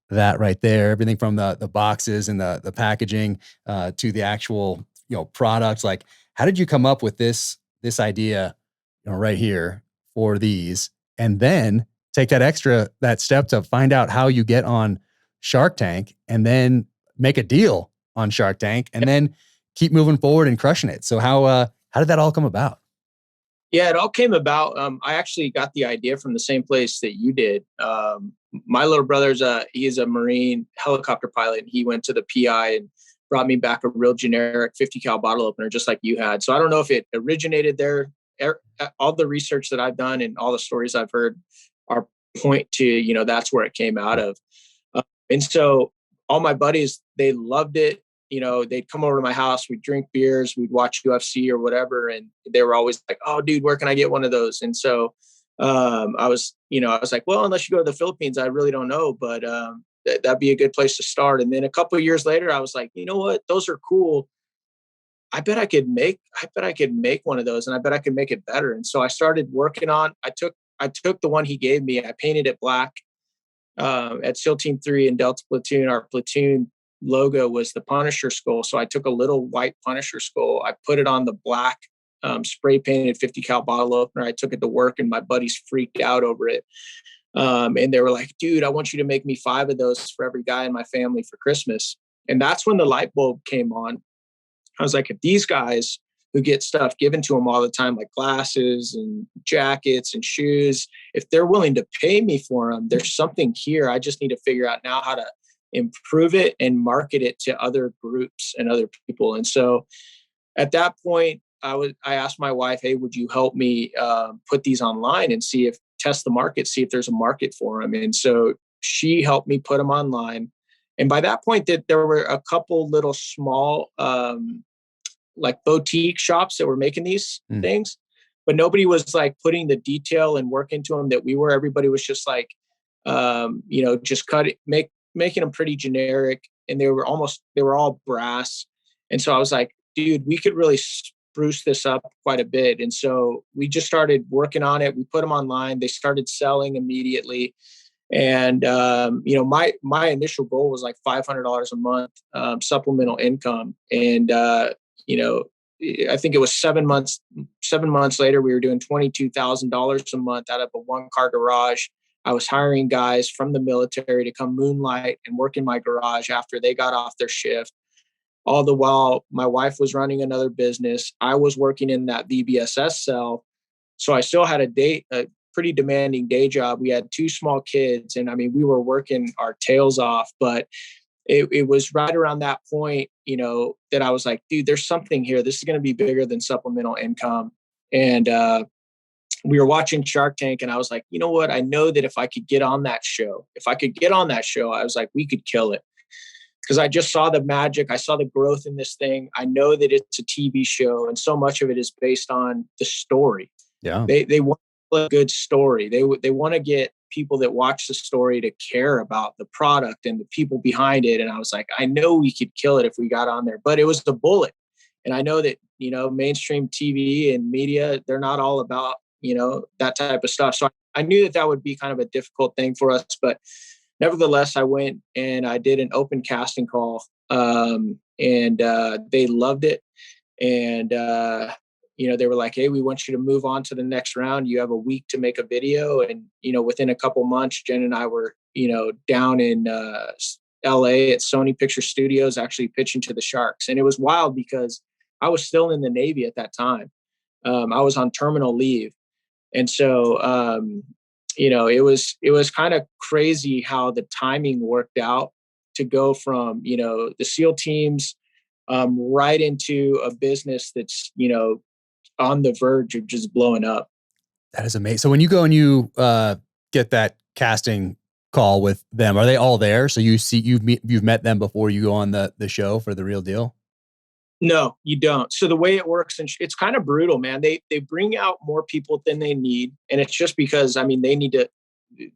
that right there, everything from the boxes and the packaging to the actual products. Like, how did you come up with this idea right here for these, and then take that step to find out how you get on Shark Tank, and then make a deal on Shark Tank, and then keep moving forward and crushing it? So how did that all come about? Yeah, it all came about. I actually got the idea from the same place that you did. My little brother's he is a Marine helicopter pilot, and he went to the PI and brought me back a real generic 50 cal bottle opener, just like you had. So I don't know if it originated there. All the research that I've done and all the stories I've heard are point to, that's where it came out of. And so all my buddies, they loved it. They'd come over to my house, we'd drink beers, we'd watch UFC or whatever. And they were always like, "Oh dude, where can I get one of those?" And so I was like, well, unless you go to the Philippines, I really don't know, but that'd be a good place to start. And then a couple of years later, I was like, you know what? Those are cool. I bet I could make one of those, and I bet I could make it better. And so I started working on, I took the one he gave me, I painted it black. At SEAL Team 3 in Delta Platoon, our platoon logo was the Punisher skull. So I took a little white Punisher skull, I put it on the black spray painted 50 cal bottle opener. I took it to work, and my buddies freaked out over it. And they were like, "Dude, I want you to make me 5 of those for every guy in my family for Christmas." And that's when the light bulb came on. I was like, if these guys who get stuff given to them all the time, like glasses and jackets and shoes, if they're willing to pay me for them, there's something here. I just need to figure out now how to improve it and market it to other groups and other people. And so at that point, I asked my wife, "Hey, would you help me put these online and test the market, see if there's a market for them?" And so she helped me put them online. And by that point, there were a couple little small, like boutique shops that were making these things, but nobody was like putting the detail and work into them that we were. Everybody was just like, just making them pretty generic, and they were all brass. And so I was like, dude, we could really spruce this up quite a bit. And so we just started working on it. We put them online. They started selling immediately. And, my initial goal was like $500 a month, supplemental income. And, I think it was 7 months later, we were doing $22,000 a month out of a 1-car garage. I was hiring guys from the military to come moonlight and work in my garage after they got off their shift. All the while, my wife was running another business. I was working in that VBSS cell. So I still had a pretty demanding day job. We had 2 small kids, and I mean, we were working our tails off, but it was right around that point, that I was like, dude, there's something here. This is going to be bigger than supplemental income. And we were watching Shark Tank, and I was like, you know what? I know that if I could get on that show, I was like, we could kill it. Because I just saw the magic. I saw the growth in this thing. I know that it's a TV show, and so much of it is based on the story. Yeah. They want a good story. They want to get people that watch the story to care about the product and the people behind it. And I was like, I know we could kill it if we got on there, but it was the bullet. And I know that, mainstream TV and media, they're not all about, that type of stuff. So I knew that would be kind of a difficult thing for us, but nevertheless, I went and I did an open casting call, and they loved it. And, they were like, "Hey, we want you to move on to the next round. You have a week to make a video." And, within a couple months, Jen and I were, down in LA at Sony Picture Studios, actually pitching to the Sharks. And it was wild because I was still in the Navy at that time. I was on terminal leave. And so, it was kind of crazy how the timing worked out to go from, the SEAL teams right into a business that's, on the verge of just blowing up. That is amazing. So when you go and you get that casting call with them, are they all there? So you've met them before you go on the show for the real deal? No, you don't. So the way it works, and it's kind of brutal, man. They bring out more people than they need, and it's just because, I mean, they need to.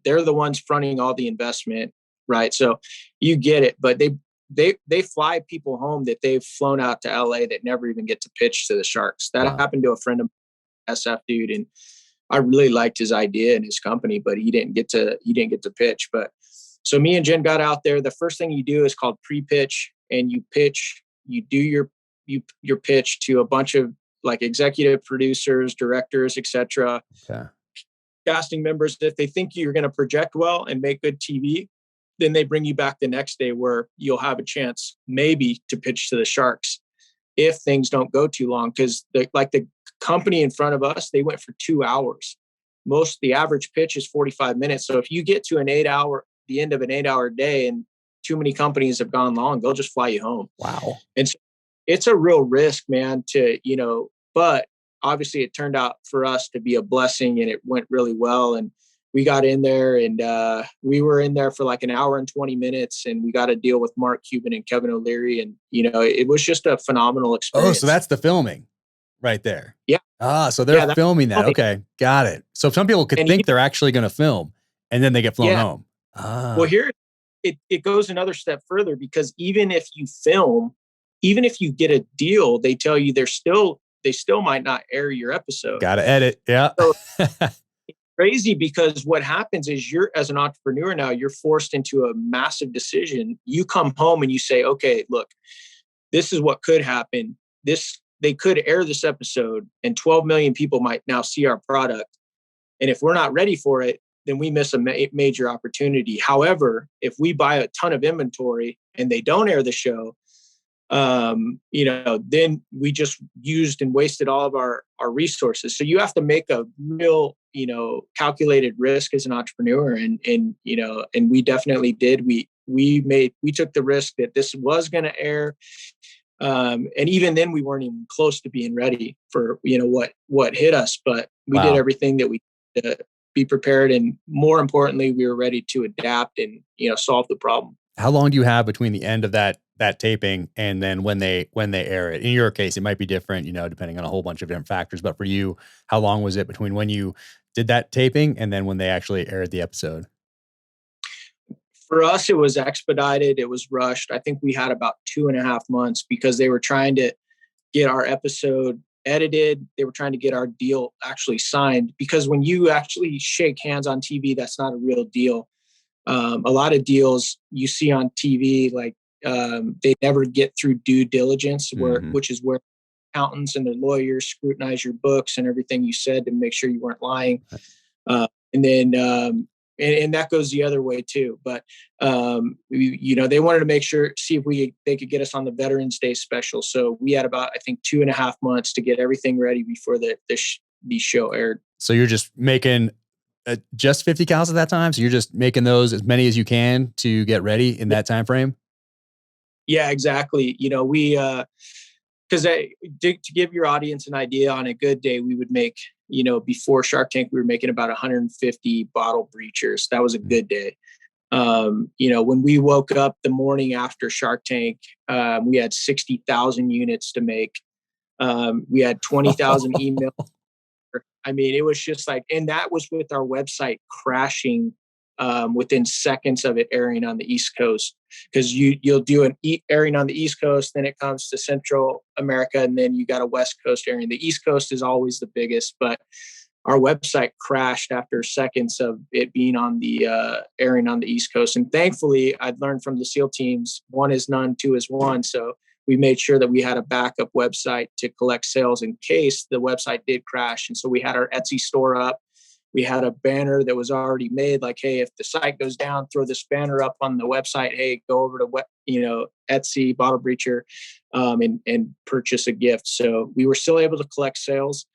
They're the ones fronting all the investment, right? So you get it, but they fly people home that they've flown out to LA that never even get to pitch to the Sharks. That happened to a friend of mine, SF dude, and I really liked his idea and his company, but he didn't get to pitch. But so me and Jen got out there. The first thing you do is called pre-pitch, and you pitch. You do your pitch to a bunch of like executive producers, directors, etc. Okay. Casting members. If they think you're going to project well and make good TV, then they bring you back the next day where you'll have a chance maybe to pitch to the Sharks if things don't go too long. Because the company in front of us, they went for 2 hours. The average pitch is 45 minutes. So if you get to the end of an 8-hour day, and too many companies have gone long, they'll just fly you home. Wow. And so it's a real risk, man, but obviously it turned out for us to be a blessing, and it went really well. And we got in there, and we were in there for like an hour and 20 minutes, and we got to deal with Mark Cuban and Kevin O'Leary. And, it was just a phenomenal experience. Oh, so that's the filming right there. Yeah. So they're filming that. Okay. Got it. So some people could think they're actually going to film, and then they get flown home. Well, here it goes another step further, because even if you film, even if you get a deal, they tell you they still might not air your episode. Got to edit. Yeah. So it's crazy, because what happens is as an entrepreneur now, you're forced into a massive decision. You come home and you say, okay, look, this is what could happen. They could air this episode, and 12 million people might now see our product. And if we're not ready for it, then we miss a major opportunity. However, if we buy a ton of inventory and they don't air the show, then we just used and wasted all of our resources. So you have to make a real, calculated risk as an entrepreneur. And we definitely did. We took the risk that this was going to air. And even then we weren't even close to being ready for, what hit us, but we did everything that we did to be prepared. And more importantly, we were ready to adapt and, solve the problem. How long do you have between the end of that taping and then when they air it? In your case, it might be different, depending on a whole bunch of different factors. But for you, how long was it between when you did that taping and then when they actually aired the episode? For us, it was expedited. It was rushed. I think we had about 2.5 months, because they were trying to get our episode edited. They were trying to get our deal actually signed, because when you actually shake hands on TV, that's not a real deal. A lot of deals you see on TV, like they never get through due diligence, which is where accountants and the lawyers scrutinize your books and everything you said to make sure you weren't lying. And then and that goes the other way too. But they wanted to see if they could get us on the Veterans Day special. So we had about, I think, 2.5 months to get everything ready before the show aired. So you're just making just 50 cals at that time. So you're just making those as many as you can to get ready in that time frame. Yeah, exactly. We because to give your audience an idea, on a good day, we would make, before Shark Tank, we were making about 150 bottle breachers. That was a good day. When we woke up the morning after Shark Tank, we had 60,000 units to make. We had 20,000 emails. I mean, it was just like, and that was with our website crashing within seconds of it airing on the East Coast. Because you'll do an airing on the East Coast, then it comes to Central America, and then you got a West Coast airing. The East Coast is always the biggest, but our website crashed after seconds of it being on the airing on the East Coast. And thankfully, I'd learned from the SEAL teams, 1 is none, 2 is 1. So we made sure that we had a backup website to collect sales in case the website did crash. And so we had our Etsy store up. We had a banner that was already made, like, hey, if the site goes down, throw this banner up on the website. Hey, go over to Etsy Bottle Breacher and purchase a gift. So we were still able to collect sales.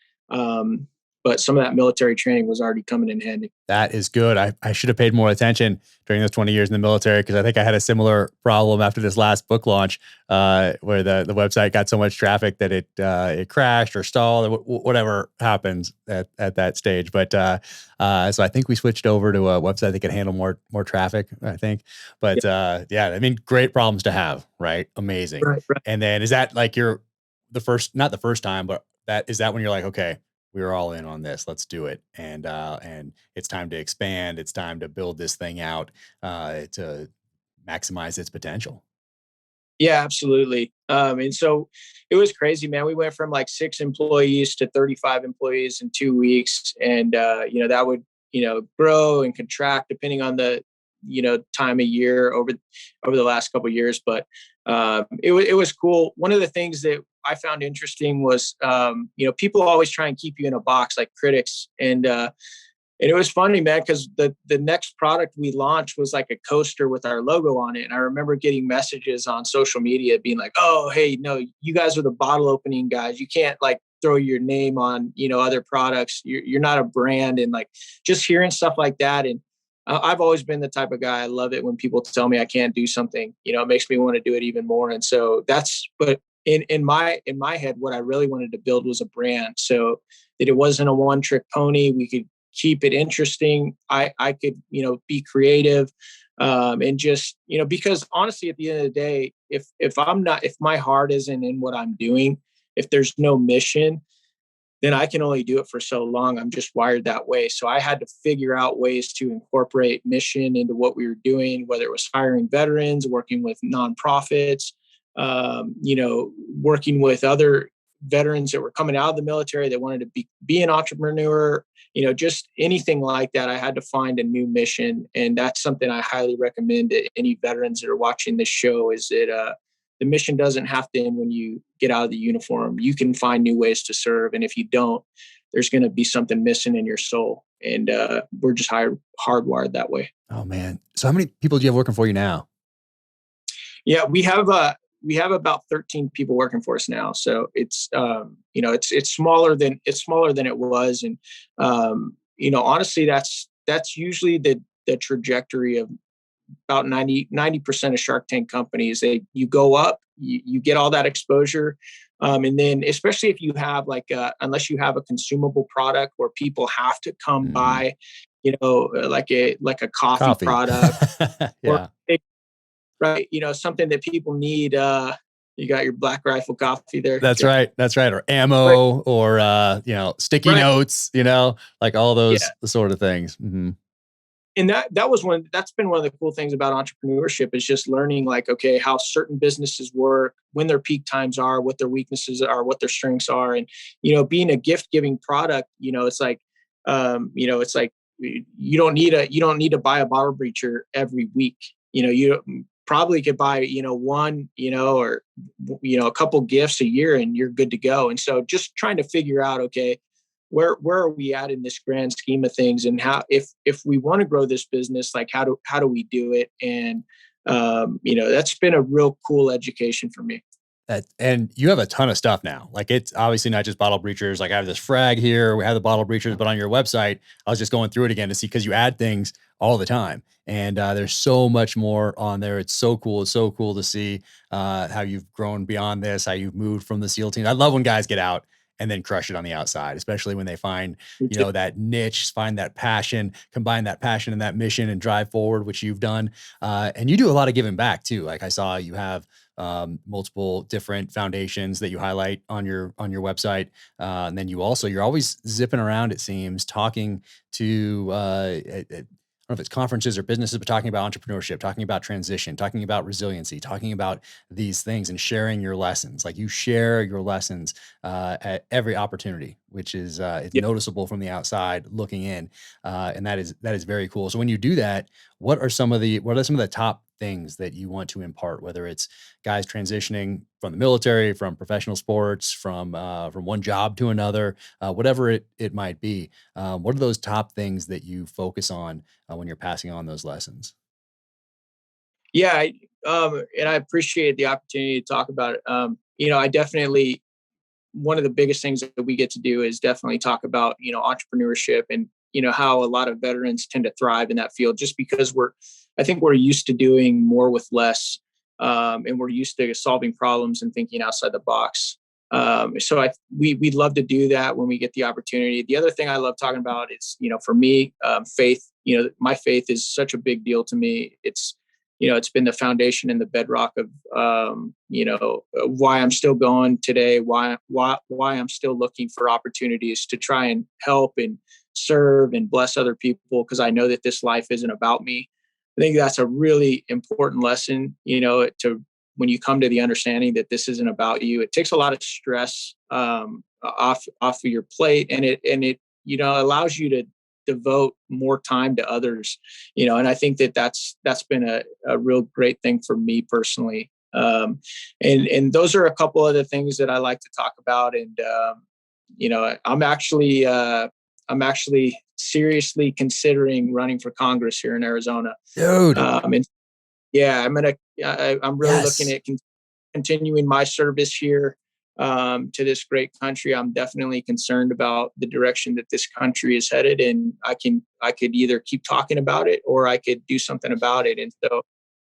But some of that military training was already coming in handy. That is good. I should have paid more attention during those 20 years in the military, because I think I had a similar problem after this last book launch where the website got so much traffic that it crashed or stalled or whatever happens at that stage. But so I think we switched over to a website that could handle more traffic, I think. But I mean, great problems to have, right? Amazing. Right. And then is that like your not the first time, but is that when you're like, okay, we're all in on this, let's do it. And it's time to expand. It's time to build this thing out, to maximize its potential. Yeah, absolutely. And so it was crazy, man. We went from like 6 employees to 35 employees in 2 weeks. And, that would, grow and contract depending on the, time of year over the last couple of years. But it was cool. One of the things that I found interesting was, people always try and keep you in a box, like critics. And it was funny, man, because the next product we launched was like a coaster with our logo on it. And I remember getting messages on social media being like, oh, hey, no, you guys are the bottle opening guys. You can't like throw your name on, other products. You're not a brand. And like just hearing stuff like that. And I've always been the type of guy. I love it when people tell me I can't do something, it makes me want to do it even more. And so but in my head, what I really wanted to build was a brand so that it wasn't a one trick pony. We could keep it interesting. I could, be creative, and just, because honestly, at the end of the day, if my heart isn't in what I'm doing, if there's no mission, then I can only do it for so long. I'm just wired that way. So I had to figure out ways to incorporate mission into what we were doing, whether it was hiring veterans, working with nonprofits, working with other veterans that were coming out of the military that wanted to be an entrepreneur, just anything like that. I had to find a new mission. And that's something I highly recommend to any veterans that are watching this show, is that the mission doesn't have to end when you get out of the uniform. You can find new ways to serve. And if you don't, there's going to be something missing in your soul. And we're just hardwired that way. Oh, man. So how many people do you have working for you now? Yeah, we have about 13 people working for us now. So it's, it's smaller than it was. And, honestly, that's usually the trajectory of about 90% of Shark Tank companies. You go up, you get all that exposure. And then especially if you have unless you have a consumable product where people have to come by, like a coffee product, yeah. Right. Something that people need. You got your Black Rifle coffee there. That's right. Or ammo, or, sticky notes, like all those sort of things. Mm-hmm. And that's been one of the cool things about entrepreneurship, is just learning okay, how certain businesses work, when their peak times are, what their weaknesses are, what their strengths are. And, being a gift giving product, it's like, you don't need to buy a bottle breacher every week. You probably could buy, one, or, a couple gifts a year and you're good to go. And so just trying to figure out, okay, where are we at in this grand scheme of things, and how, if we want to grow this business, like how do we do it? And, that's been a real cool education for me. And you have a ton of stuff now. Like, it's obviously not just bottle breachers. Like, I have this Frag here. We have the bottle breachers, but on your website, I was just going through it again to see, because you add things all the time. And there's so much more on there. It's so cool. It's so cool to see how you've grown beyond this, how you've moved from the SEAL team. I love when guys get out and then crush it on the outside, especially when they find, that niche, find that passion, combine that passion and that mission and drive forward, which you've done. And you do a lot of giving back too. Like, I saw you have multiple different foundations that you highlight on your website. And then you're always zipping around, it seems, talking to, I don't know if it's conferences or businesses, but talking about entrepreneurship, talking about transition, talking about resiliency, talking about these things, and sharing your lessons. Like, you share your lessons at every opportunity, which is it's noticeable from the outside looking in, and that is very cool. So when you do that, what are some of the top things that you want to impart? Whether it's guys transitioning from the military, from professional sports, from one job to another, whatever it might be. What are those top things that you focus on when you're passing on those lessons? Yeah, and I appreciate the opportunity to talk about it. I definitely, one of the biggest things that we get to do is definitely talk about, entrepreneurship, and, how a lot of veterans tend to thrive in that field, just because I think we're used to doing more with less, and we're used to solving problems and thinking outside the box. So we'd love to do that when we get the opportunity. The other thing I love talking about is, for me, faith. My faith is such a big deal to me. It's, it's been the foundation and the bedrock of, why I'm still going today, why I'm still looking for opportunities to try and help and serve and bless other people, because I know that this life isn't about me. I think that's a really important lesson, to when you come to the understanding that this isn't about you. It takes a lot of stress off of your plate, and it allows you to devote more time to others, and I think that's been a real great thing for me personally. And those are a couple of the things that I like to talk about. And I'm actually seriously considering running for Congress here in Arizona, dude. And yeah, I'm really looking at continuing my service here to this great country. I'm definitely concerned about the direction that this country is headed, and I could either keep talking about it or I could do something about it. And so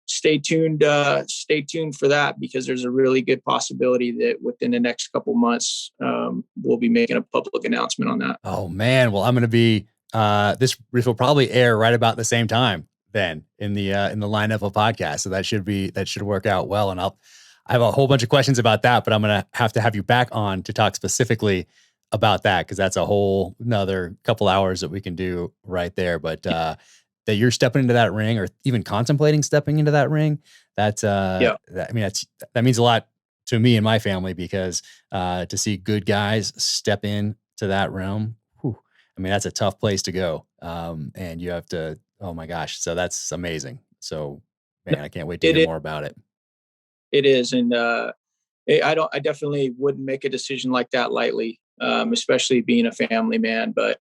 stay tuned for that, because there's a really good possibility that within the next couple months, we'll be making a public announcement on that. Oh man. Well, I'm going to be, this will probably air right about the same time then in the lineup of podcasts. So that should work out well. And I have a whole bunch of questions about that, but I'm going to have you back on to talk specifically about that, because that's a whole another couple hours that we can do right there. But that you're stepping into that ring, or even contemplating stepping into that ring, that means a lot to me and my family, because to see good guys step in to that realm, that's a tough place to go. And you have to, oh my gosh. So that's amazing. So man, I can't wait to hear more about it. It is. And I definitely wouldn't make a decision like that lightly, especially being a family man. But,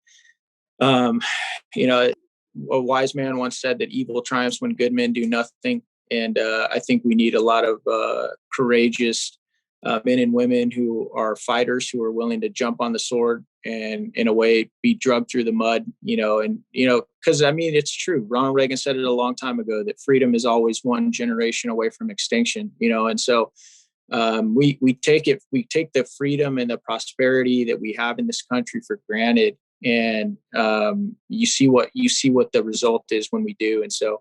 a wise man once said that evil triumphs when good men do nothing. And I think we need a lot of courageous men and women who are fighters, who are willing to jump on the sword and in a way be drugged through the mud, because it's true. Ronald Reagan said it a long time ago that freedom is always one generation away from extinction, and so we take the freedom and the prosperity that we have in this country for granted. And you see what the result is when we do. And so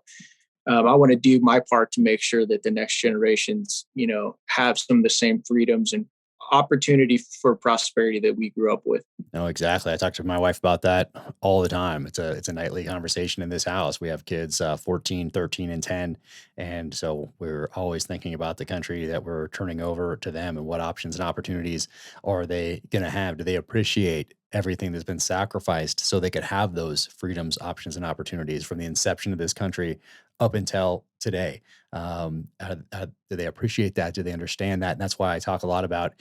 I want to do my part to make sure that the next generations, have some of the same freedoms and opportunity for prosperity that we grew up with. No, exactly. I talk to my wife about that all the time. It's a nightly conversation in this house. We have kids, 14, 13, and 10. And so we're always thinking about the country that we're turning over to them, and what options and opportunities are they going to have? Do they appreciate everything that's been sacrificed so they could have those freedoms, options, and opportunities from the inception of this country up until today? Do they appreciate that? Do they understand that? And that's why I talk a lot about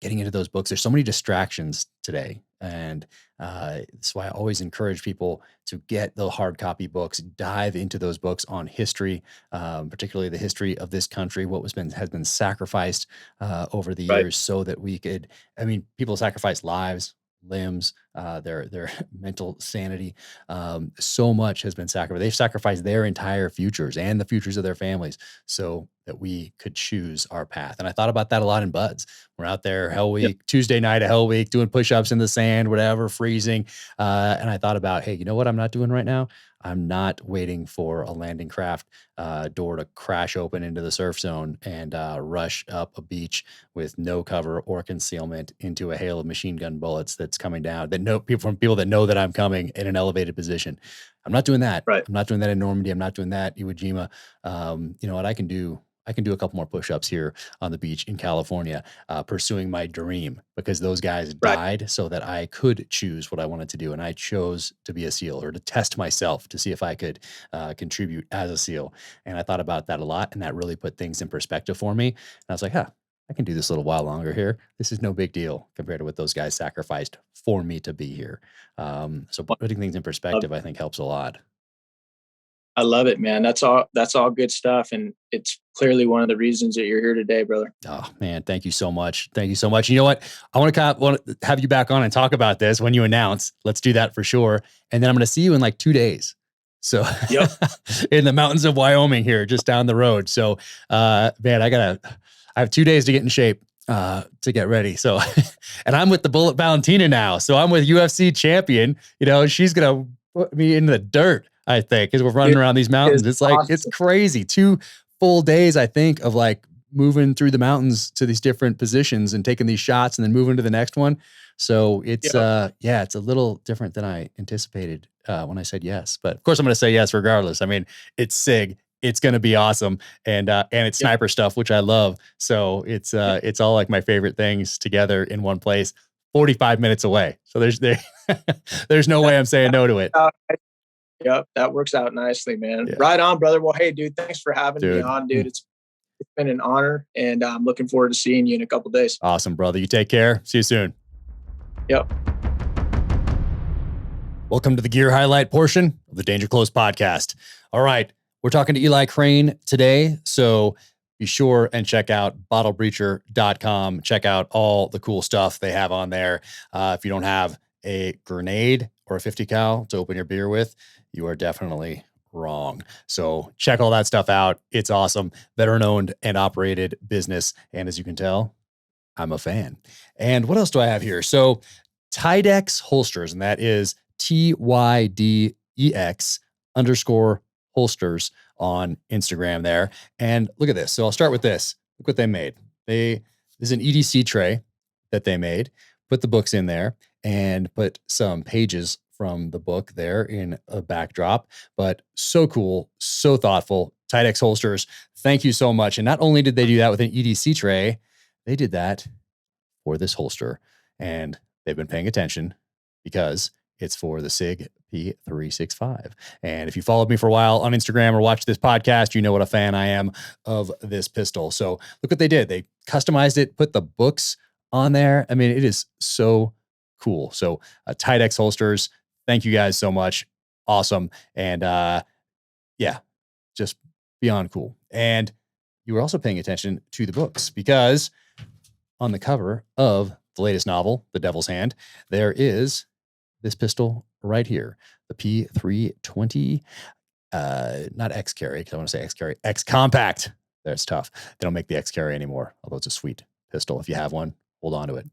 getting into those books. There's so many distractions today. And that's why I always encourage people to get the hard copy books, dive into those books on history, particularly the history of this country, what has been sacrificed over the years, so that we could, people sacrifice lives, limbs, their mental sanity. So much has been sacrificed. They've sacrificed their entire futures and the futures of their families so that we could choose our path. And I thought about that a lot in Buds. We're out there Hell Week, Tuesday night of Hell Week, doing push-ups in the sand, whatever, freezing. And I thought about, hey, you know what I'm not doing right now? I'm not waiting for a landing craft door to crash open into the surf zone and rush up a beach with no cover or concealment into a hail of machine gun bullets that's coming down, people that know that I'm coming in an elevated position. I'm not doing that. Right. I'm not doing that in Normandy. I'm not doing that Iwo Jima. You know what I can do? I can do a couple more push-ups here on the beach in California, pursuing my dream, because those guys died so that I could choose what I wanted to do. And I chose to be a SEAL, or to test myself to see if I could contribute as a SEAL. And I thought about that a lot, and that really put things in perspective for me. And I was like, I can do this a little while longer here. This is no big deal compared to what those guys sacrificed for me to be here. So putting things in perspective, I think, helps a lot. I love it, man. That's all good stuff. And it's clearly one of the reasons that you're here today, brother. Oh man, thank you so much. Thank you so much. You know what? I want to have you back on and talk about this when you announce. Let's do that for sure. And then I'm going to see you in like 2 days. So in the mountains of Wyoming here, just down the road. So, man, I have 2 days to get in shape, to get ready. So, and I'm with the Bullet Valentina now. So I'm with UFC champion, she's going to put me in the dirt I think, as we're running around these mountains. It's like, it's crazy. 2 full days, I think, of like moving through the mountains to these different positions and taking these shots and then moving to the next one. So it's, it's a little different than I anticipated when I said yes. But of course, I'm going to say yes regardless. I mean, it's SIG. It's going to be awesome. And it's sniper stuff, which I love. So it's all like my favorite things together in one place, 45 minutes away. So there's no way I'm saying no to it. Yep. That works out nicely, man. Yeah. Right on, brother. Well, hey, dude, thanks for having me on, dude. It's been an honor, and I'm looking forward to seeing you in a couple of days. Awesome, brother. You take care. See you soon. Yep. Welcome to the gear highlight portion of the Danger Close podcast. All right. We're talking to Eli Crane today, so be sure and check out bottlebreacher.com. Check out all the cool stuff they have on there. If you don't have a grenade or a 50 cal to open your beer with, you are definitely wrong. So check all that stuff out. It's awesome. Veteran-owned and operated business. And as you can tell, I'm a fan. And what else do I have here? So Tydex Holsters, and that is TYDEX_holsters on Instagram there. And look at this. So I'll start with this. Look what they made. This is an EDC tray that they made, put the books in there and put some pages from the book there in a backdrop, but so cool, so thoughtful. Tydex Holsters, thank you so much. And not only did they do that with an EDC tray, they did that for this holster. And they've been paying attention because it's for the SIG P365. And if you followed me for a while on Instagram or watched this podcast, you know what a fan I am of this pistol. So look what they did. They customized it, put the books on there. I mean, it is so cool. So Tydex Holsters, thank you guys so much. Awesome. And just beyond cool. And you were also paying attention to the books because on the cover of the latest novel, The Devil's Hand, there is this pistol right here, the P320, not X carry, because I want to say X carry, XCompact. That's tough. They don't make the X carry anymore, although it's a sweet pistol. If you have one, hold on to it.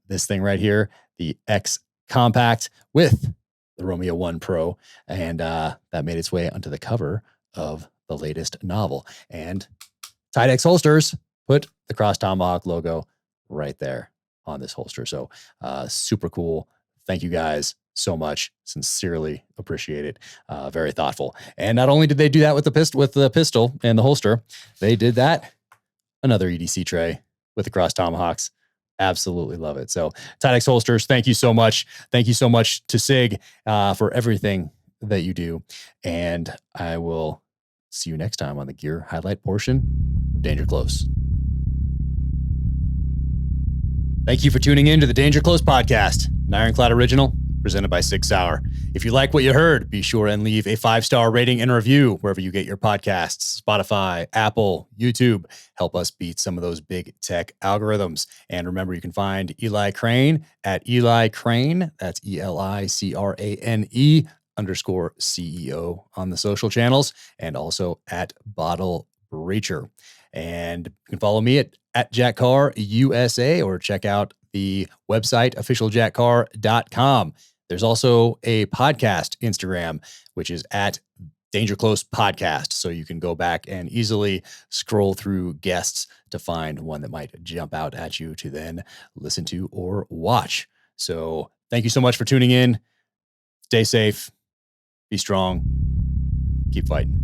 This thing right here, the XCompact with the Romeo1Pro, and that made its way onto the cover of the latest novel. And Tydex Holsters put the Cross Tomahawk logo right there on this holster. So super cool. Thank you guys so much. Sincerely appreciate it. Very thoughtful. And not only did they do that with the pistol and the holster, they did that another EDC tray with the Cross Tomahawks. Absolutely love it. So Tydex Holsters, thank you so much. Thank you so much to SIG for everything that you do. And I will see you next time on the gear highlight portion of Danger Close. Thank you for tuning in to the Danger Close podcast, an Ironclad original presented by SIG Sauer. If you like what you heard, be sure and leave a 5-star rating and review wherever you get your podcasts, Spotify, Apple, YouTube. Help us beat some of those big tech algorithms. And remember, you can find Eli Crane at Eli Crane. That's ELICRANE_CEO on the social channels, and also at Bottle Breacher. And you can follow me at Jack Carr USA, or check out the website officialjackcarr.com. There's also a podcast Instagram, which is at Danger Close Podcast. So you can go back and easily scroll through guests to find one that might jump out at you to then listen to or watch. So thank you so much for tuning in. Stay safe, be strong, keep fighting.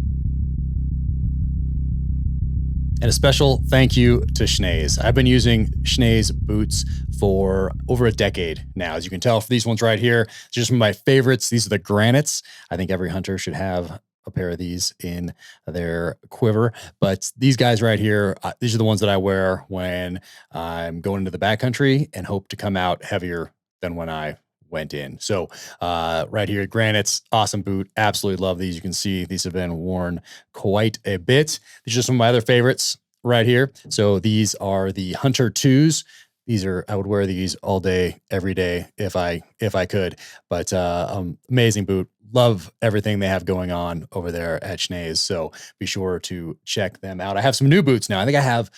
And a special thank you to Schnees. I've been using Schnees boots for over a decade now. As you can tell, for these ones right here, just some of my favorites. These are the granites. I think every hunter should have a pair of these in their quiver. But these guys right here, these are the ones that I wear when I'm going into the backcountry and hope to come out heavier than when I went in. So right here, granites, awesome boot. Absolutely love these. You can see these have been worn quite a bit. These are some of my other favorites right here. So these are the Hunter 2s. These are, I would wear these all day, every day if I could. But amazing boot. Love everything they have going on over there at Schnees. So be sure to check them out. I have some new boots now. I think I have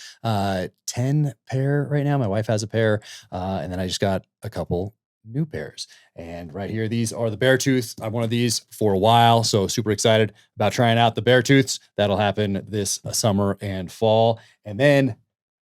10 pair right now. My wife has a pair. And then I just got a couple new pairs. And right here, these are the Beartooth. I've wanted these for a while, so super excited about trying out the Beartooths. That'll happen this summer and fall. And then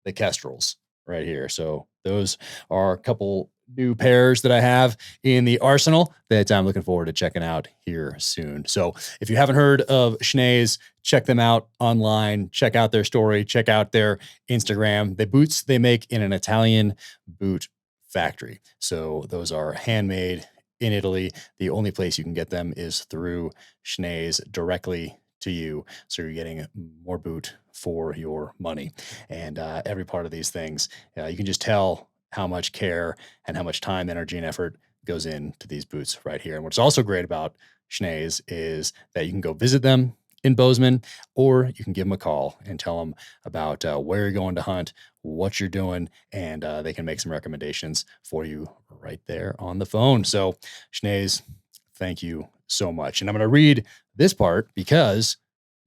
the Kestrels right here. So those are a couple new pairs that I have in the arsenal that I'm looking forward to checking out here soon. So if you haven't heard of Schnee's, check them out online, check out their story, check out their Instagram. The boots they make in an Italian boot factory. So those are handmade in Italy. The only place you can get them is through Schnee's directly to you. So you're getting more boot for your money. And every part of these things, you can just tell how much care and how much time, energy, and effort goes into these boots right here. And what's also great about Schnee's is that you can go visit them in Bozeman, or you can give them a call and tell them about where you're going to hunt, what you're doing, and they can make some recommendations for you right there on the phone. So Schnee's, thank you so much. And I'm going to read this part because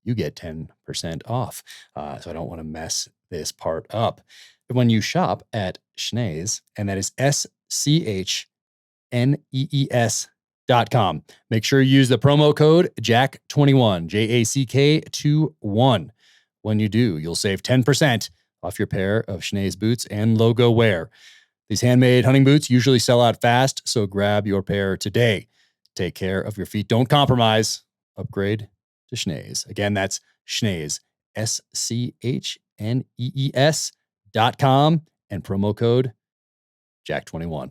you get 10% off. So I don't want to mess this part up. When you shop at Schnee's, and that is SCHNEES.com, make sure you use the promo code JACK21, JACK21. When you do, you'll save 10% off your pair of Schnee's boots and logo wear. These handmade hunting boots usually sell out fast, so grab your pair today. Take care of your feet. Don't compromise. Upgrade to Schnee's. Again, that's Schnee's, SCHNEES.com, and promo code JACK21.